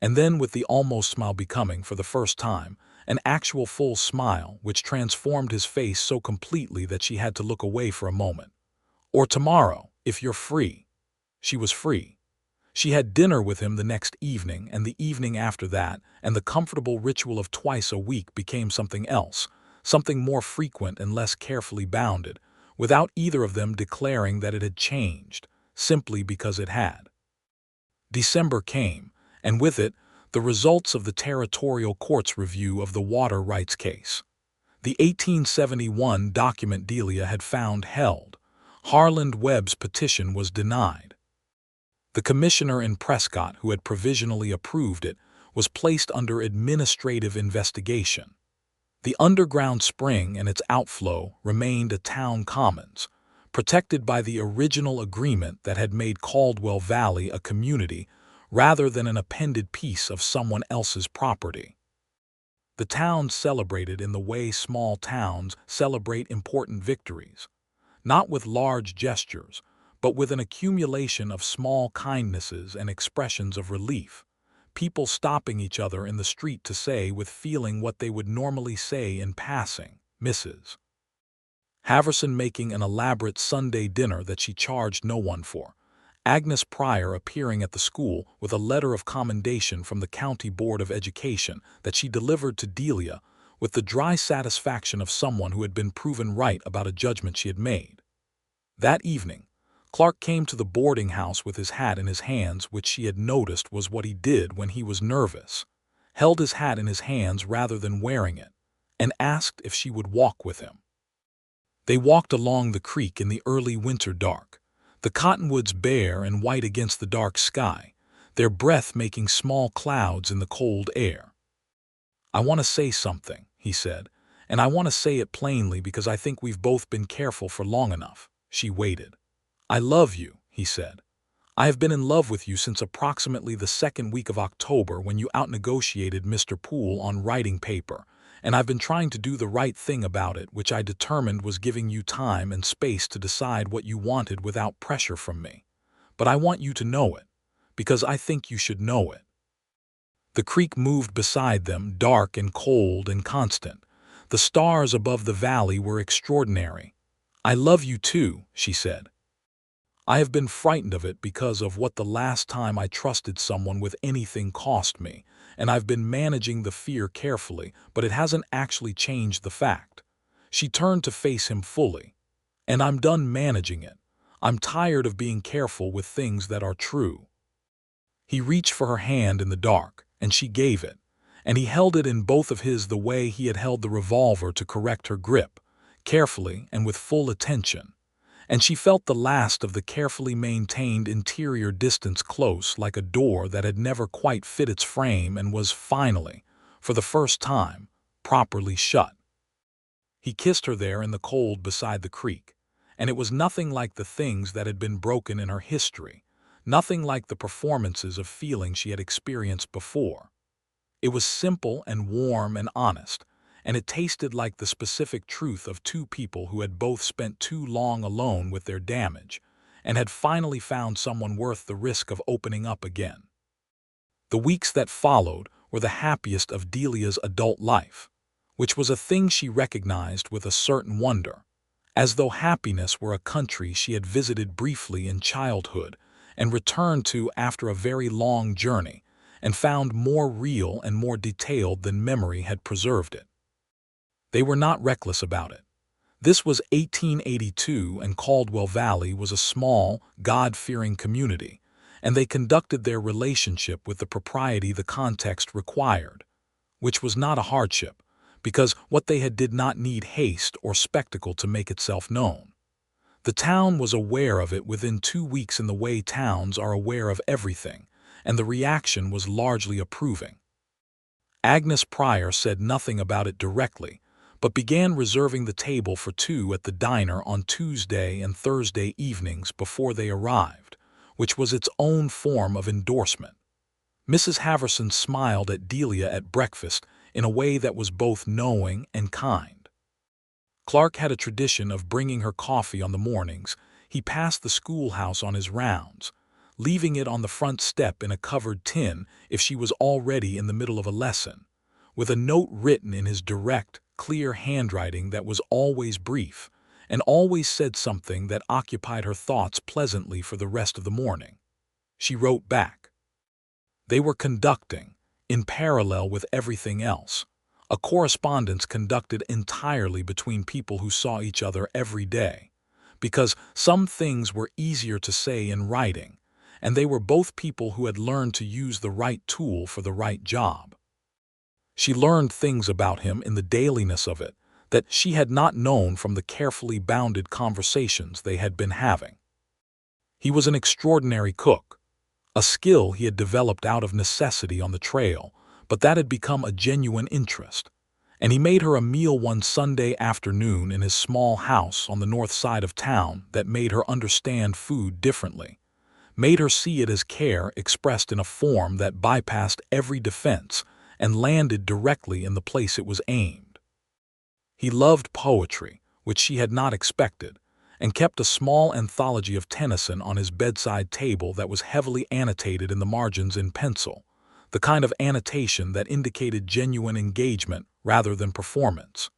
Speaker 1: And then with the almost smile becoming, for the first time, an actual full smile which transformed his face so completely that she had to look away for a moment. Or tomorrow, if you're free. She was free. She had dinner with him the next evening and the evening after that, and the comfortable ritual of twice a week became something else, something more frequent and less carefully bounded, without either of them declaring that it had changed, simply because it had. December came, and with it, the results of the territorial court's review of the water rights case. The 1871 document Delia had found held. Harland Webb's petition was denied. The commissioner in Prescott who had provisionally approved it was placed under administrative investigation. The underground spring and its outflow remained a town commons, protected by the original agreement that had made Caldwell Valley a community rather than an appended piece of someone else's property. The town celebrated in the way small towns celebrate important victories, not with large gestures, but with an accumulation of small kindnesses and expressions of relief, people stopping each other in the street to say with feeling what they would normally say in passing, Mrs. Haverson making an elaborate Sunday dinner that she charged no one for. Agnes Pryor appearing at the school with a letter of commendation from the County Board of Education that she delivered to Delia with the dry satisfaction of someone who had been proven right about a judgment she had made. That evening, Clark came to the boarding house with his hat in his hands, which she had noticed was what he did when he was nervous, held his hat in his hands rather than wearing it, and asked if she would walk with him. They walked along the creek in the early winter dark, the cottonwoods bare and white against the dark sky, their breath making small clouds in the cold air. "I want to say something," he said, "and I want to say it plainly because I think we've both been careful for long enough." She waited. "I love you," he said. "I have been in love with you since approximately the second week of October when you outnegotiated Mr. Poole on writing paper, and I've been trying to do the right thing about it, which I determined was giving you time and space to decide what you wanted without pressure from me. But I want you to know it, because I think you should know it." The creek moved beside them, dark and cold and constant. The stars above the valley were extraordinary. "I love you too," she said. "I have been frightened of it because of what the last time I trusted someone with anything cost me, and I've been managing the fear carefully, but it hasn't actually changed the fact." She turned to face him fully. "And I'm done managing it. I'm tired of being careful with things that are true." He reached for her hand in the dark, and she gave it, and he held it in both of his the way he had held the revolver to correct her grip, carefully and with full attention. And she felt the last of the carefully maintained interior distance close, like a door that had never quite fit its frame and was finally, for the first time, properly shut. He kissed her there in the cold beside the creek, and it was nothing like the things that had been broken in her history, nothing like the performances of feeling she had experienced before. It was simple and warm and honest, and it tasted like the specific truth of two people who had both spent too long alone with their damage and had finally found someone worth the risk of opening up again. The weeks that followed were the happiest of Delia's adult life, which was a thing she recognized with a certain wonder, as though happiness were a country she had visited briefly in childhood and returned to after a very long journey and found more real and more detailed than memory had preserved it. They were not reckless about it. This was 1882, and Caldwell Valley was a small, God-fearing community, and they conducted their relationship with the propriety the context required, which was not a hardship, because what they had did not need haste or spectacle to make itself known. The town was aware of it within 2 weeks in the way towns are aware of everything, and the reaction was largely approving. Agnes Pryor said nothing about it directly, but began reserving the table for two at the diner on Tuesday and Thursday evenings before they arrived, which was its own form of endorsement. Mrs. Haverson smiled at Delia at breakfast in a way that was both knowing and kind. Clark had a tradition of bringing her coffee on the mornings. He passed the schoolhouse on his rounds, leaving it on the front step in a covered tin if she was already in the middle of a lesson, with a note written in his direct, clear handwriting that was always brief and always said something that occupied her thoughts pleasantly for the rest of the morning. She wrote back. They were conducting, in parallel with everything else, a correspondence conducted entirely between people who saw each other every day, because some things were easier to say in writing, and they were both people who had learned to use the right tool for the right job. She learned things about him in the dailiness of it that she had not known from the carefully bounded conversations they had been having. He was an extraordinary cook, a skill he had developed out of necessity on the trail, but that had become a genuine interest, and he made her a meal one Sunday afternoon in his small house on the north side of town that made her understand food differently, made her see it as care expressed in a form that bypassed every defense and landed directly in the place it was aimed. He loved poetry, which she had not expected, and kept a small anthology of Tennyson on his bedside table that was heavily annotated in the margins in pencil, the kind of annotation that indicated genuine engagement rather than performance.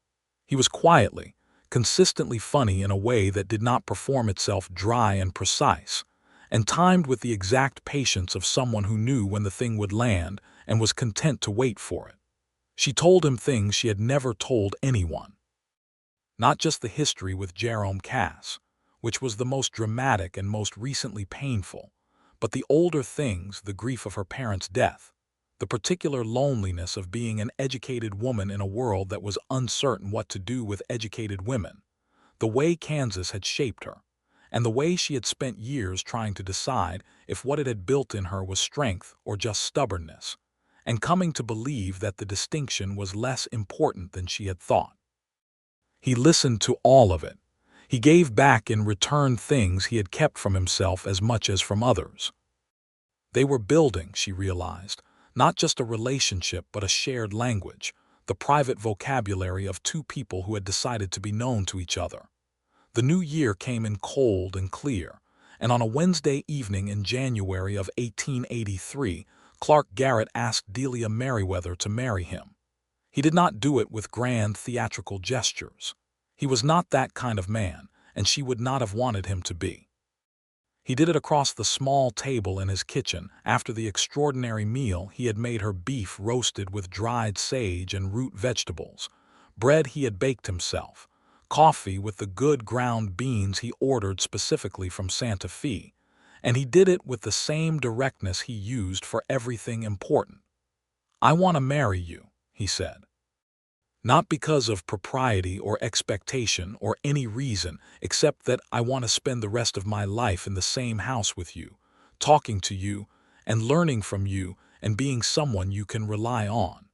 Speaker 1: He was quietly, consistently funny in a way that did not perform itself dry and precise, and timed with the exact patience of someone who knew when the thing would land and was content to wait for it. She told him things she had never told anyone. Not just the history with Jerome Cass, which was the most dramatic and most recently painful, but the older things, the grief of her parents' death, the particular loneliness of being an educated woman in a world that was uncertain what to do with educated women, the way Kansas had shaped her, and the way she had spent years trying to decide if what it had built in her was strength or just stubbornness, and coming to believe that the distinction was less important than she had thought. He listened to all of it. He gave back in return things he had kept from himself as much as from others. They were building, she realized, not just a relationship but a shared language, the private vocabulary of two people who had decided to be known to each other. The new year came in cold and clear, and on a Wednesday evening in January of 1883, Clark Garrett asked Delia Merriweather to marry him. He did not do it with grand theatrical gestures. He was not that kind of man, and she would not have wanted him to be. He did it across the small table in his kitchen after the extraordinary meal he had made her, beef roasted with dried sage and root vegetables, bread he had baked himself, coffee with the good ground beans he ordered specifically from Santa Fe, and he did it with the same directness he used for everything important. "I want to marry you," he said. "Not because of propriety or expectation or any reason except that I want to spend the rest of my life in the same house with you, talking to you and learning from you and being someone you can rely on.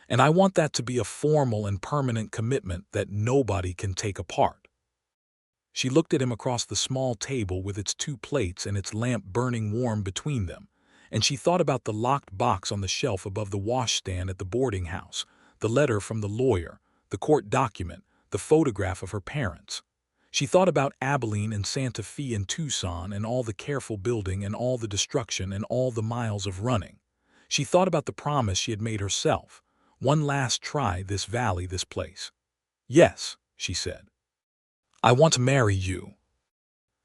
Speaker 1: And I want that to be a formal and permanent commitment that nobody can take apart." She looked at him across the small table with its two plates and its lamp burning warm between them, and she thought about the locked box on the shelf above the washstand at the boarding house, the letter from the lawyer, the court document, the photograph of her parents. She thought about Abilene and Santa Fe and Tucson and all the careful building and all the destruction and all the miles of running. She thought about the promise she had made herself. One last try, this valley, this place. "Yes," she said. "I want to marry you."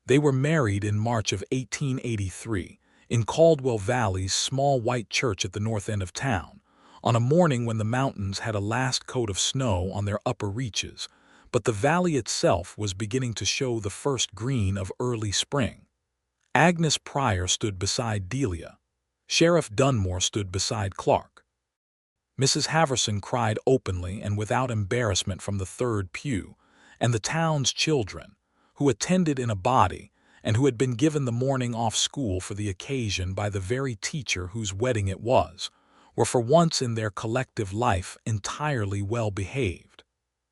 Speaker 1: They were married in March of 1883 in Caldwell Valley's small white church at the north end of town, on a morning when the mountains had a last coat of snow on their upper reaches, but the valley itself was beginning to show the first green of early spring. Agnes Pryor stood beside Delia. Sheriff Dunmore stood beside Clark. Mrs. Haverson cried openly and without embarrassment from the third pew, and the town's children, who attended in a body and who had been given the morning off school for the occasion by the very teacher whose wedding it was, were for once in their collective life entirely well behaved.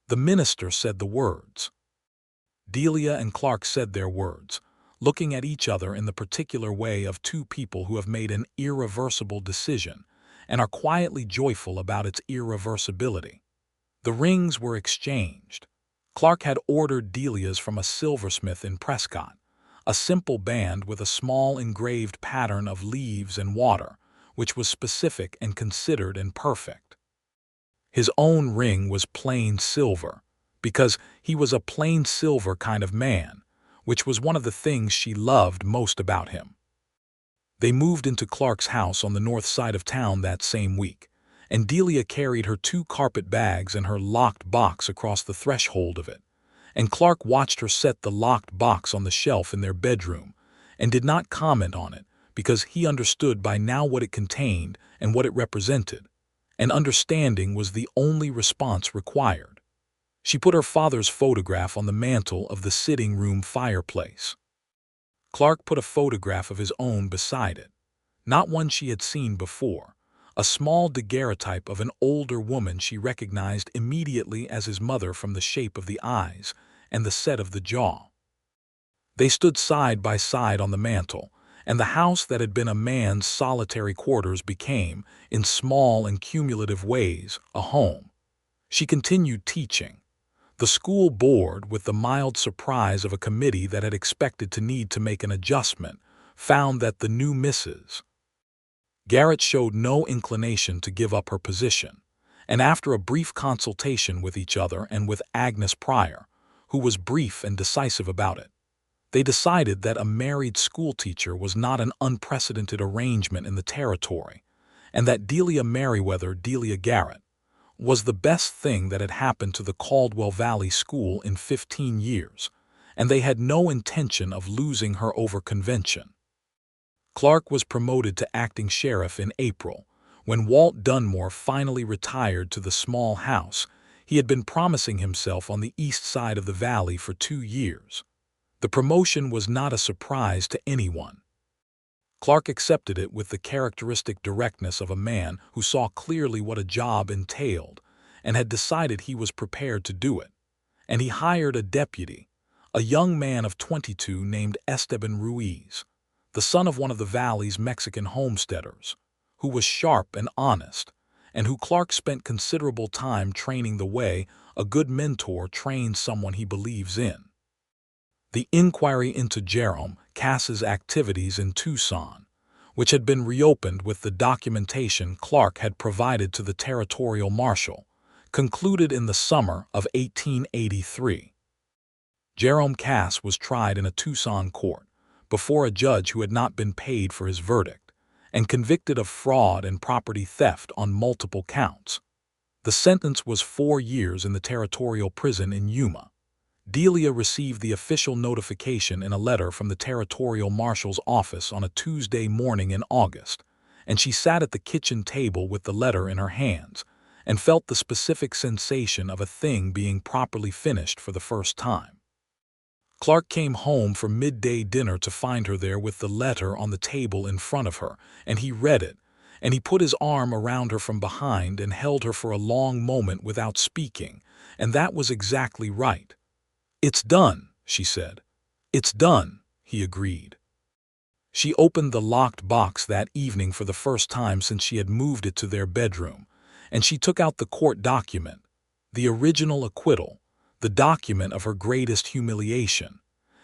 Speaker 1: The minister said the words. Delia and Clark said their words, looking at each other in the particular way of two people who have made an irreversible decision and are quietly joyful about its irreversibility. The rings were exchanged. Clark had ordered Delia's from a silversmith in Prescott, a simple band with a small engraved pattern of leaves and water, which was specific and considered and perfect. His own ring was plain silver, because he was a plain silver kind of man, which was one of the things she loved most about him. They moved into Clark's house on the north side of town that same week, and Delia carried her 2 carpet bags and her locked box across the threshold of it, and Clark watched her set the locked box on the shelf in their bedroom, and did not comment on it, because he understood by now what it contained and what it represented, and understanding was the only response required. She put her father's photograph on the mantel of the sitting room fireplace. Clark put a photograph of his own beside it, not one she had seen before, a small daguerreotype of an older woman she recognized immediately as his mother from the shape of the eyes and the set of the jaw. They stood side by side on the mantel, and the house that had been a man's solitary quarters became, in small and cumulative ways, a home. She continued teaching. The school board, with the mild surprise of a committee that had expected to need to make an adjustment, found that the new Mrs. Garrett showed no inclination to give up her position, and after a brief consultation with each other and with Agnes Pryor, who was brief and decisive about it, they decided that a married schoolteacher was not an unprecedented arrangement in the territory, and that Delia Merriweather, Delia Garrett, was the best thing that had happened to the Caldwell Valley School in 15 years, and they had no intention of losing her over convention. Clark was promoted to acting sheriff in April, when Walt Dunmore finally retired to the small house he had been promising himself on the east side of the valley for 2 years. The promotion was not a surprise to anyone. Clark accepted it with the characteristic directness of a man who saw clearly what a job entailed and had decided he was prepared to do it, and he hired a deputy, a young man of 22 named Esteban Ruiz, the son of one of the valley's Mexican homesteaders, who was sharp and honest, and who Clark spent considerable time training the way a good mentor trains someone he believes in. The inquiry into Jerome Cass's activities in Tucson, which had been reopened with the documentation Clark had provided to the territorial marshal, concluded in the summer of 1883. Jerome Cass was tried in a Tucson court before a judge who had not been paid for his verdict, and convicted of fraud and property theft on multiple counts. The sentence was 4 years in the territorial prison in Yuma. Delia received the official notification in a letter from the territorial marshal's office on a Tuesday morning in August, and she sat at the kitchen table with the letter in her hands and felt the specific sensation of a thing being properly finished for the first time. Clark came home for midday dinner to find her there with the letter on the table in front of her, and he read it, and he put his arm around her from behind and held her for a long moment without speaking, and that was exactly right. "It's done," she said. "It's done," he agreed. She opened the locked box that evening for the first time since she had moved it to their bedroom, and she took out the court document, the original acquittal, the document of her greatest humiliation,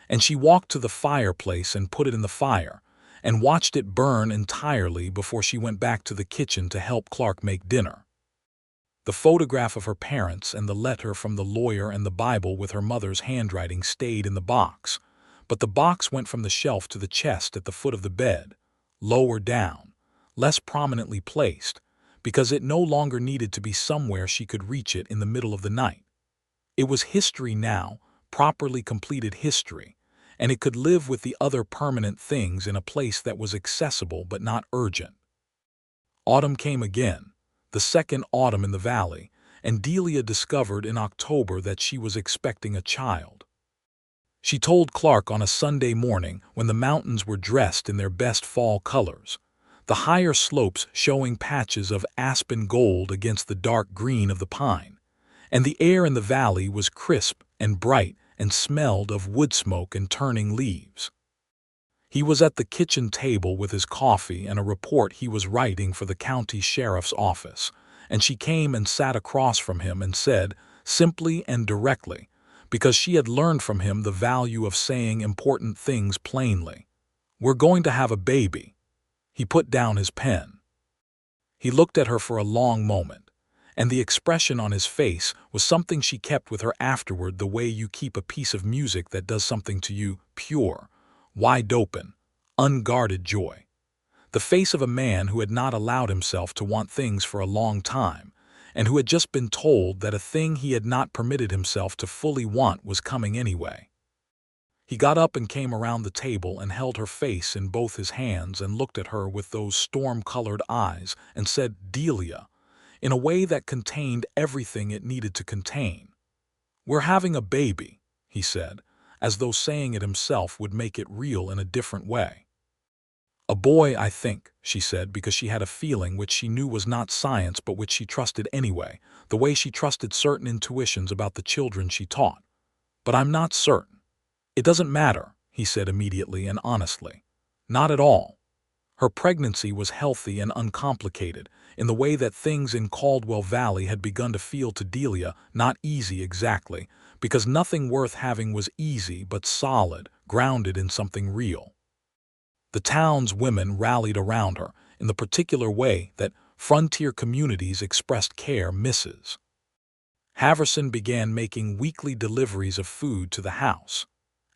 Speaker 1: and she walked to the fireplace and put it in the fire, and watched it burn entirely before she went back to the kitchen to help Clark make dinner. The photograph of her parents and the letter from the lawyer and the Bible with her mother's handwriting stayed in the box, but the box went from the shelf to the chest at the foot of the bed, lower down, less prominently placed, because it no longer needed to be somewhere she could reach it in the middle of the night. It was history now, properly completed history, and it could live with the other permanent things in a place that was accessible but not urgent. Autumn came again, the second autumn in the valley, and Delia discovered in October that she was expecting a child. She told Clark on a Sunday morning when the mountains were dressed in their best fall colors, the higher slopes showing patches of aspen gold against the dark green of the pine, and the air in the valley was crisp and bright and smelled of wood smoke and turning leaves. He was at the kitchen table with his coffee and a report he was writing for the county sheriff's office, and she came and sat across from him and said, simply and directly, because she had learned from him the value of saying important things plainly, "We're going to have a baby." He put down his pen. He looked at her for a long moment, and the expression on his face was something she kept with her afterward, the way you keep a piece of music that does something to you, pure, wide open, unguarded joy. The face of a man who had not allowed himself to want things for a long time, and who had just been told that a thing he had not permitted himself to fully want was coming anyway. He got up and came around the table and held her face in both his hands and looked at her with those storm-colored eyes and said, "Delia," in a way that contained everything it needed to contain. "We're having a baby," he said, as though saying it himself would make it real in a different way. "A boy, I think," she said, because she had a feeling which she knew was not science but which she trusted anyway, the way she trusted certain intuitions about the children she taught. "But I'm not certain." "It doesn't matter," he said immediately and honestly. "Not at all." Her pregnancy was healthy and uncomplicated, in the way that things in Caldwell Valley had begun to feel to Delia, not easy exactly, because nothing worth having was easy but solid, grounded in something real. The town's women rallied around her, in the particular way that frontier communities expressed care. Mrs. Haverson began making weekly deliveries of food to the house.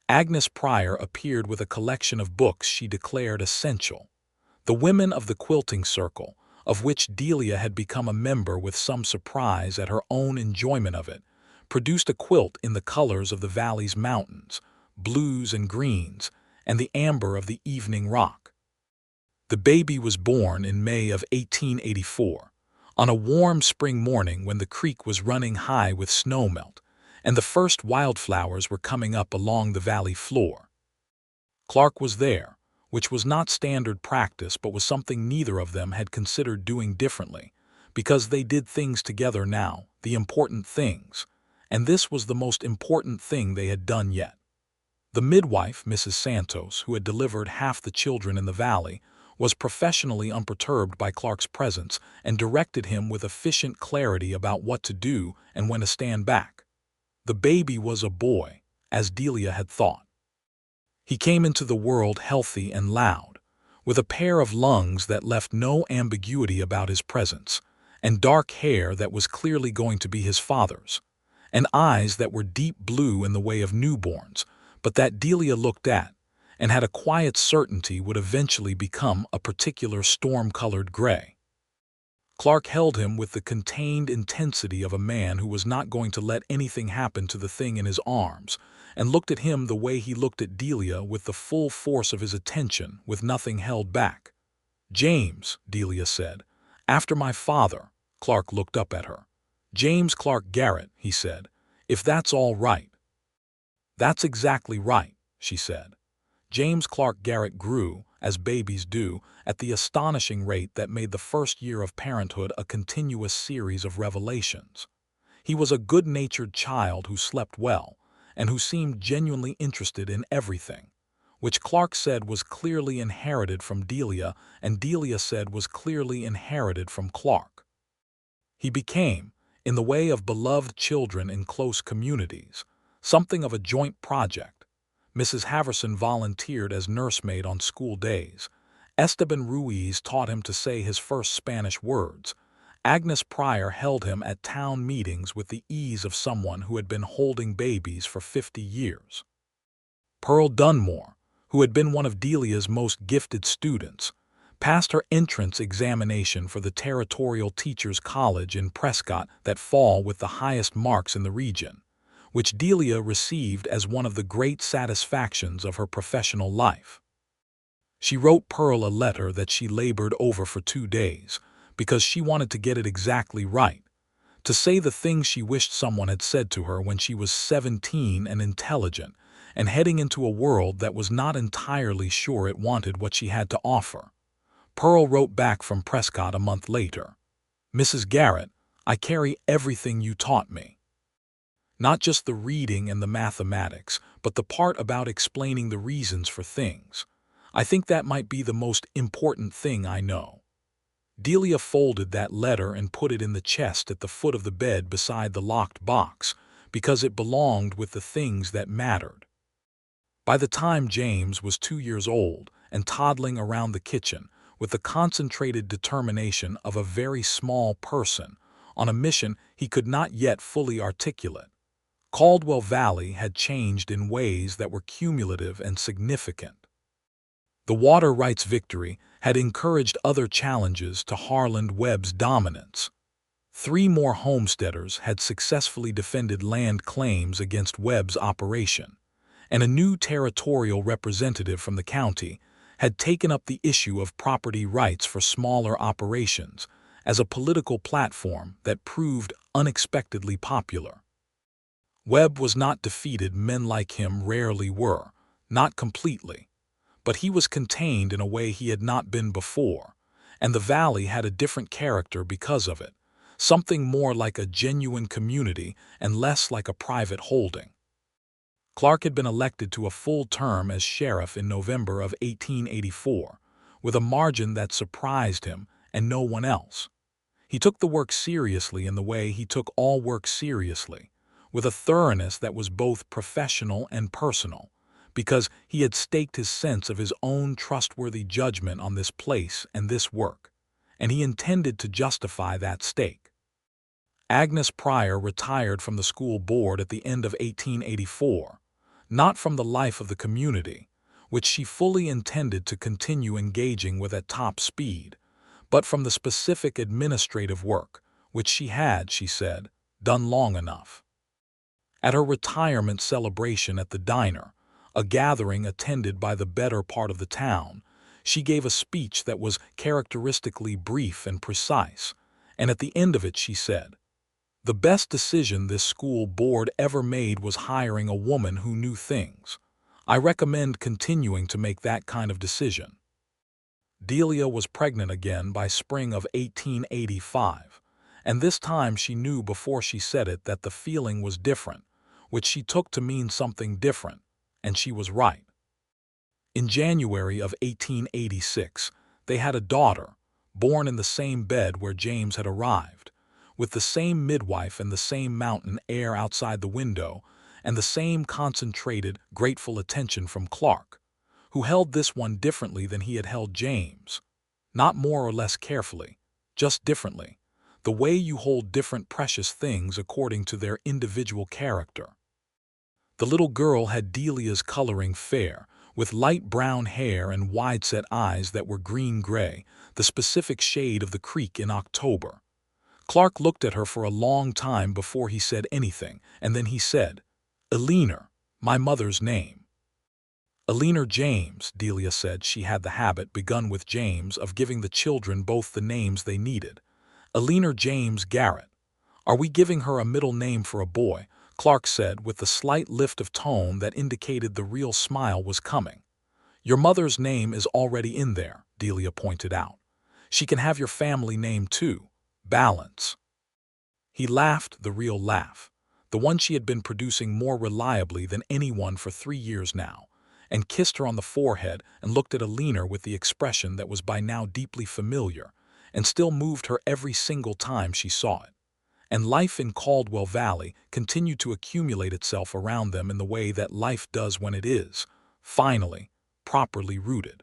Speaker 1: Agnes Pryor appeared with a collection of books she declared essential. The women of the quilting circle, of which Delia had become a member with some surprise at her own enjoyment of it, produced a quilt in the colors of the valley's mountains, blues and greens, and the amber of the evening rock. The baby was born in May of 1884, on a warm spring morning when the creek was running high with snowmelt, and the first wildflowers were coming up along the valley floor. Clark was there, which was not standard practice but was something neither of them had considered doing differently, because they did things together now, the important things, and this was the most important thing they had done yet. The midwife, Mrs. Santos, who had delivered half the children in the valley, was professionally unperturbed by Clark's presence and directed him with efficient clarity about what to do and when to stand back. The baby was a boy, as Delia had thought. He came into the world healthy and loud, with a pair of lungs that left no ambiguity about his presence, and dark hair that was clearly going to be his father's, and eyes that were deep blue in the way of newborns, but that Delia looked at, and had a quiet certainty would eventually become a particular storm-colored gray. Clark held him with the contained intensity of a man who was not going to let anything happen to the thing in his arms, and looked at him the way he looked at Delia, with the full force of his attention, with nothing held back. "James," Delia said, "after my father." Clark looked up at her. "James Clark Garrett," he said, "if that's all right." "That's exactly right," she said. James Clark Garrett grew, as babies do, at the astonishing rate that made the first year of parenthood a continuous series of revelations. He was a good-natured child who slept well, and who seemed genuinely interested in everything, which Clark said was clearly inherited from Delia, and Delia said was clearly inherited from Clark. He became, in the way of beloved children in close communities, something of a joint project. Mrs. Haverson volunteered as nursemaid on school days. Esteban Ruiz taught him to say his first Spanish words. Agnes Pryor held him at town meetings with the ease of someone who had been holding babies for 50 years. Pearl Dunmore, who had been one of Delia's most gifted students, passed her entrance examination for the Territorial Teachers College in Prescott that fall with the highest marks in the region, which Delia received as one of the great satisfactions of her professional life. She wrote Pearl a letter that she labored over for 2 days, because she wanted to get it exactly right, to say the things she wished someone had said to her when she was 17 and intelligent, and heading into a world that was not entirely sure it wanted what she had to offer. Pearl wrote back from Prescott a month later. "Mrs. Garrett, I carry everything you taught me. Not just the reading and the mathematics, but the part about explaining the reasons for things. I think that might be the most important thing I know." Delia folded that letter and put it in the chest at the foot of the bed beside the locked box, because it belonged with the things that mattered. By the time James was 2 years old and toddling around the kitchen with the concentrated determination of a very small person on a mission he could not yet fully articulate, Caldwell Valley had changed in ways that were cumulative and significant. The water rights victory had encouraged other challenges to Harland Webb's dominance. 3 more homesteaders had successfully defended land claims against Webb's operation, and a new territorial representative from the county had taken up the issue of property rights for smaller operations as a political platform that proved unexpectedly popular. Webb was not defeated. Men like him rarely were, not completely. But he was contained in a way he had not been before, and the valley had a different character because of it, something more like a genuine community and less like a private holding. Clark had been elected to a full term as sheriff in November of 1884, with a margin that surprised him and no one else. He took the work seriously in the way he took all work seriously, with a thoroughness that was both professional and personal, because he had staked his sense of his own trustworthy judgment on this place and this work, and he intended to justify that stake. Agnes Pryor retired from the school board at the end of 1884, not from the life of the community, which she fully intended to continue engaging with at top speed, but from the specific administrative work, which she had, she said, done long enough. At her retirement celebration at the diner, a gathering attended by the better part of the town, she gave a speech that was characteristically brief and precise, and at the end of it she said, "The best decision this school board ever made was hiring a woman who knew things. I recommend continuing to make that kind of decision." Delia was pregnant again by spring of 1885, and this time she knew before she said it that the feeling was different, which she took to mean something different, and she was right. In January of 1886, they had a daughter, born in the same bed where James had arrived, with the same midwife and the same mountain air outside the window, and the same concentrated, grateful attention from Clark, who held this one differently than he had held James. Not more or less carefully, just differently, the way you hold different precious things according to their individual character. The little girl had Delia's coloring fair, with light brown hair and wide-set eyes that were green-gray, the specific shade of the creek in October. Clark looked at her for a long time before he said anything, and then he said, "Eleanor, my mother's name." "Eleanor James," Delia said. She had the habit, begun with James, of giving the children both the names they needed. "Eleanor James Garrett. Are we giving her a middle name for a boy?" Clark said, with the slight lift of tone that indicated the real smile was coming. "Your mother's name is already in there," Delia pointed out. "She can have your family name too. Balance." He laughed, the real laugh, the one she had been producing more reliably than anyone for 3 years now, and kissed her on the forehead and looked at Eleanor with the expression that was by now deeply familiar and still moved her every single time she saw it. And life in Caldwell Valley continued to accumulate itself around them in the way that life does when it is, finally, properly rooted.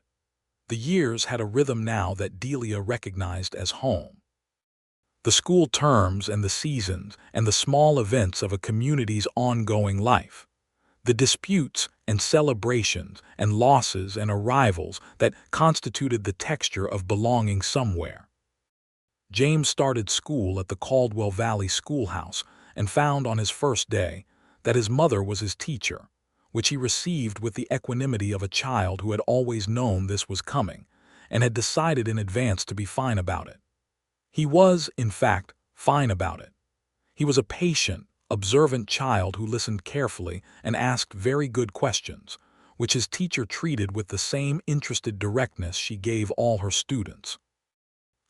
Speaker 1: The years had a rhythm now that Delia recognized as home. The school terms and the seasons and the small events of a community's ongoing life. The disputes and celebrations and losses and arrivals that constituted the texture of belonging somewhere. James started school at the Caldwell Valley schoolhouse and found on his first day that his mother was his teacher, which he received with the equanimity of a child who had always known this was coming and had decided in advance to be fine about it. He was, in fact, fine about it. He was a patient, observant child who listened carefully and asked very good questions, which his teacher treated with the same interested directness she gave all her students.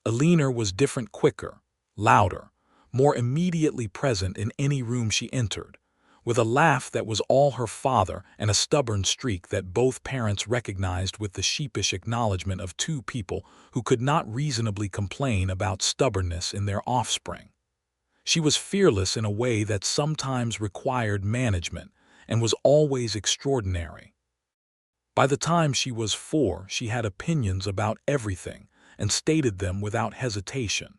Speaker 1: Eleanor was different, quicker, louder, more immediately present in any room she entered, with a laugh that was all her father and a stubborn streak that both parents recognized with the sheepish acknowledgement of two people who could not reasonably complain about stubbornness in their offspring. She was fearless in a way that sometimes required management and was always extraordinary. By the time she was 4, she had opinions about everything and stated them without hesitation.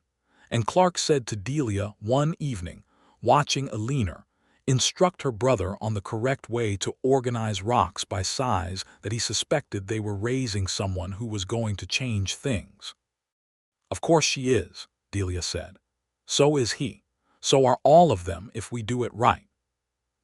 Speaker 1: And Clark said to Delia one evening, watching Eleanor instruct her brother on the correct way to organize rocks by size, that he suspected they were raising someone who was going to change things. "Of course she is," Delia said. "So is he. So are all of them if we do it right."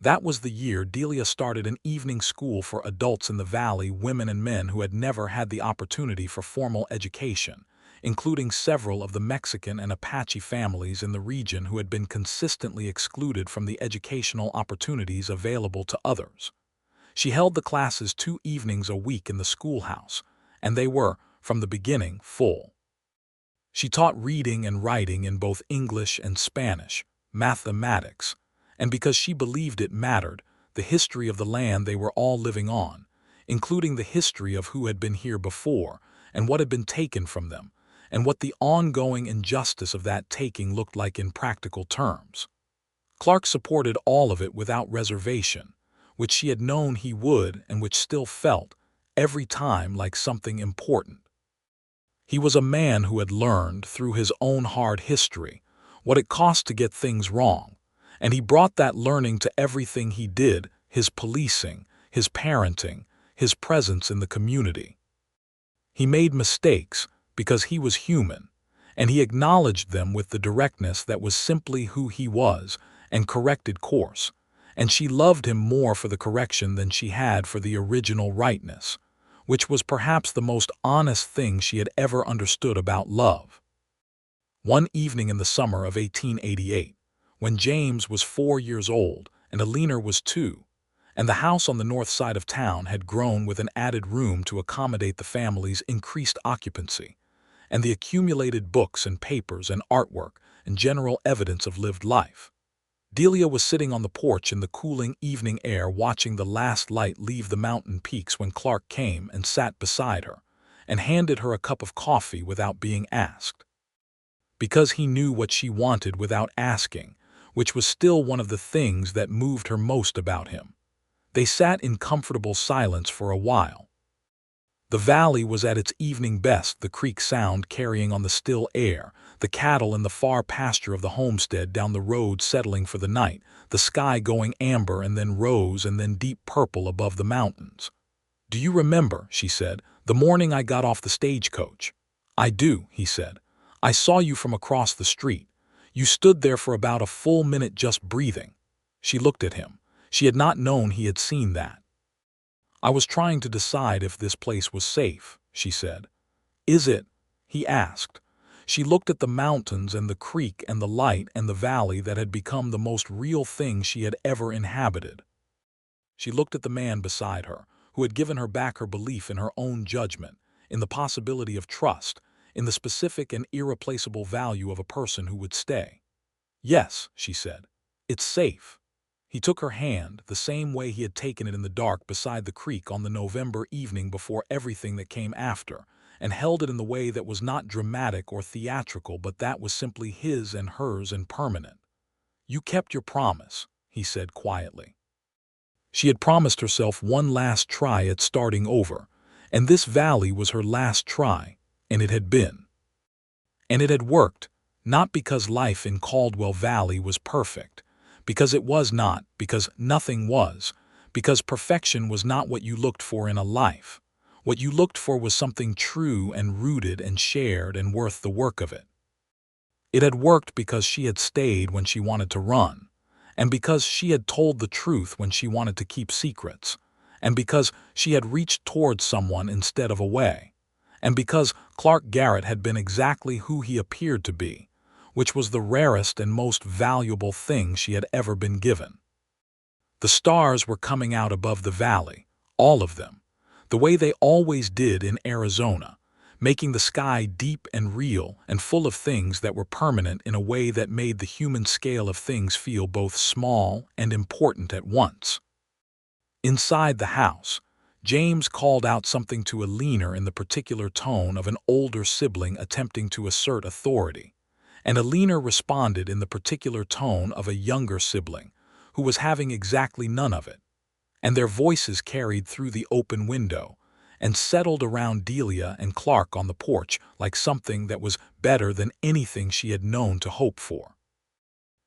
Speaker 1: That was the year Delia started an evening school for adults in the valley, women and men who had never had the opportunity for formal education, including several of the Mexican and Apache families in the region who had been consistently excluded from the educational opportunities available to others. She held the classes 2 evenings a week in the schoolhouse, and they were, from the beginning, full. She taught reading and writing in both English and Spanish, mathematics, and because she believed it mattered, the history of the land they were all living on, including the history of who had been here before and what had been taken from them, and what the ongoing injustice of that taking looked like in practical terms. Clark supported all of it without reservation, which she had known he would and which still felt, every time, like something important. He was a man who had learned, through his own hard history, what it cost to get things wrong, and he brought that learning to everything he did: his policing, his parenting, his presence in the community. He made mistakes because he was human, and he acknowledged them with the directness that was simply who he was, and corrected course, and she loved him more for the correction than she had for the original rightness, which was perhaps the most honest thing she had ever understood about love. One evening in the summer of 1888, when James was 4 years old and Alina was 2, and the house on the north side of town had grown with an added room to accommodate the family's increased occupancy, and the accumulated books and papers and artwork and general evidence of lived life, Delia was sitting on the porch in the cooling evening air watching the last light leave the mountain peaks when Clark came and sat beside her and handed her a cup of coffee without being asked. Because he knew what she wanted without asking, which was still one of the things that moved her most about him. They sat in comfortable silence for a while. The valley was at its evening best, the creek sound carrying on the still air, the cattle in the far pasture of the homestead down the road settling for the night, the sky going amber and then rose and then deep purple above the mountains. "Do you remember," she said, "the morning I got off the stagecoach?" "I do," he said. "I saw you from across the street. You stood there for about a full minute just breathing." She looked at him. She had not known he had seen that. "I was trying to decide if this place was safe," she said. "Is it?" he asked. She looked at the mountains and the creek and the light and the valley that had become the most real thing she had ever inhabited. She looked at the man beside her, who had given her back her belief in her own judgment, in the possibility of trust, in the specific and irreplaceable value of a person who would stay. "Yes," she said, "it's safe." He took her hand, the same way he had taken it in the dark beside the creek on the November evening before everything that came after, and held it in the way that was not dramatic or theatrical, but that was simply his and hers and permanent. "You kept your promise," he said quietly. She had promised herself one last try at starting over, and this valley was her last try, and it had been. And it had worked, not because life in Caldwell Valley was perfect, because it was not, because nothing was, because perfection was not what you looked for in a life. What you looked for was something true and rooted and shared and worth the work of it. It had worked because she had stayed when she wanted to run, and because she had told the truth when she wanted to keep secrets, and because she had reached towards someone instead of away, and because Clark Garrett had been exactly who he appeared to be, which was the rarest and most valuable thing she had ever been given. The stars were coming out above the valley, all of them, the way they always did in Arizona, making the sky deep and real and full of things that were permanent in a way that made the human scale of things feel both small and important at once. Inside the house, James called out something to Alina in the particular tone of an older sibling attempting to assert authority, and Alina responded in the particular tone of a younger sibling who was having exactly none of it, and their voices carried through the open window and settled around Delia and Clark on the porch like something that was better than anything she had known to hope for.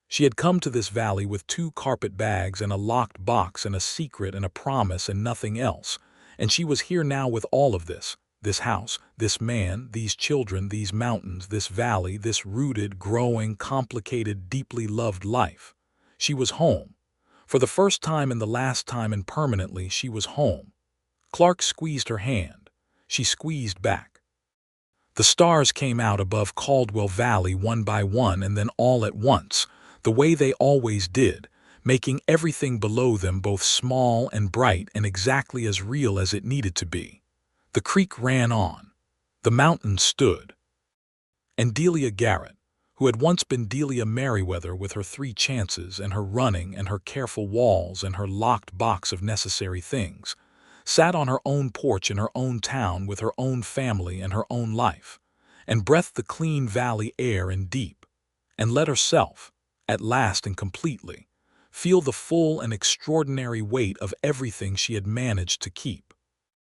Speaker 1: She had come to this valley with 2 carpet bags and a locked box and a secret and a promise and nothing else, and she was here now with all of this house, this man, these children, these mountains, this valley, this rooted, growing, complicated, deeply loved life. She was home. For the first time and the last time and permanently, she was home. Clark squeezed her hand. She squeezed back. The stars came out above Caldwell Valley one by one and then all at once, the way they always did, making everything below them both small and bright and exactly as real as it needed to be. The creek ran on. The mountains stood. And Delia Garrett, who had once been Delia Merriweather with her 3 chances and her running and her careful walls and her locked box of necessary things, sat on her own porch in her own town with her own family and her own life, and breathed the clean valley air in deep, and let herself, at last and completely, feel the full and extraordinary weight of everything she had managed to keep.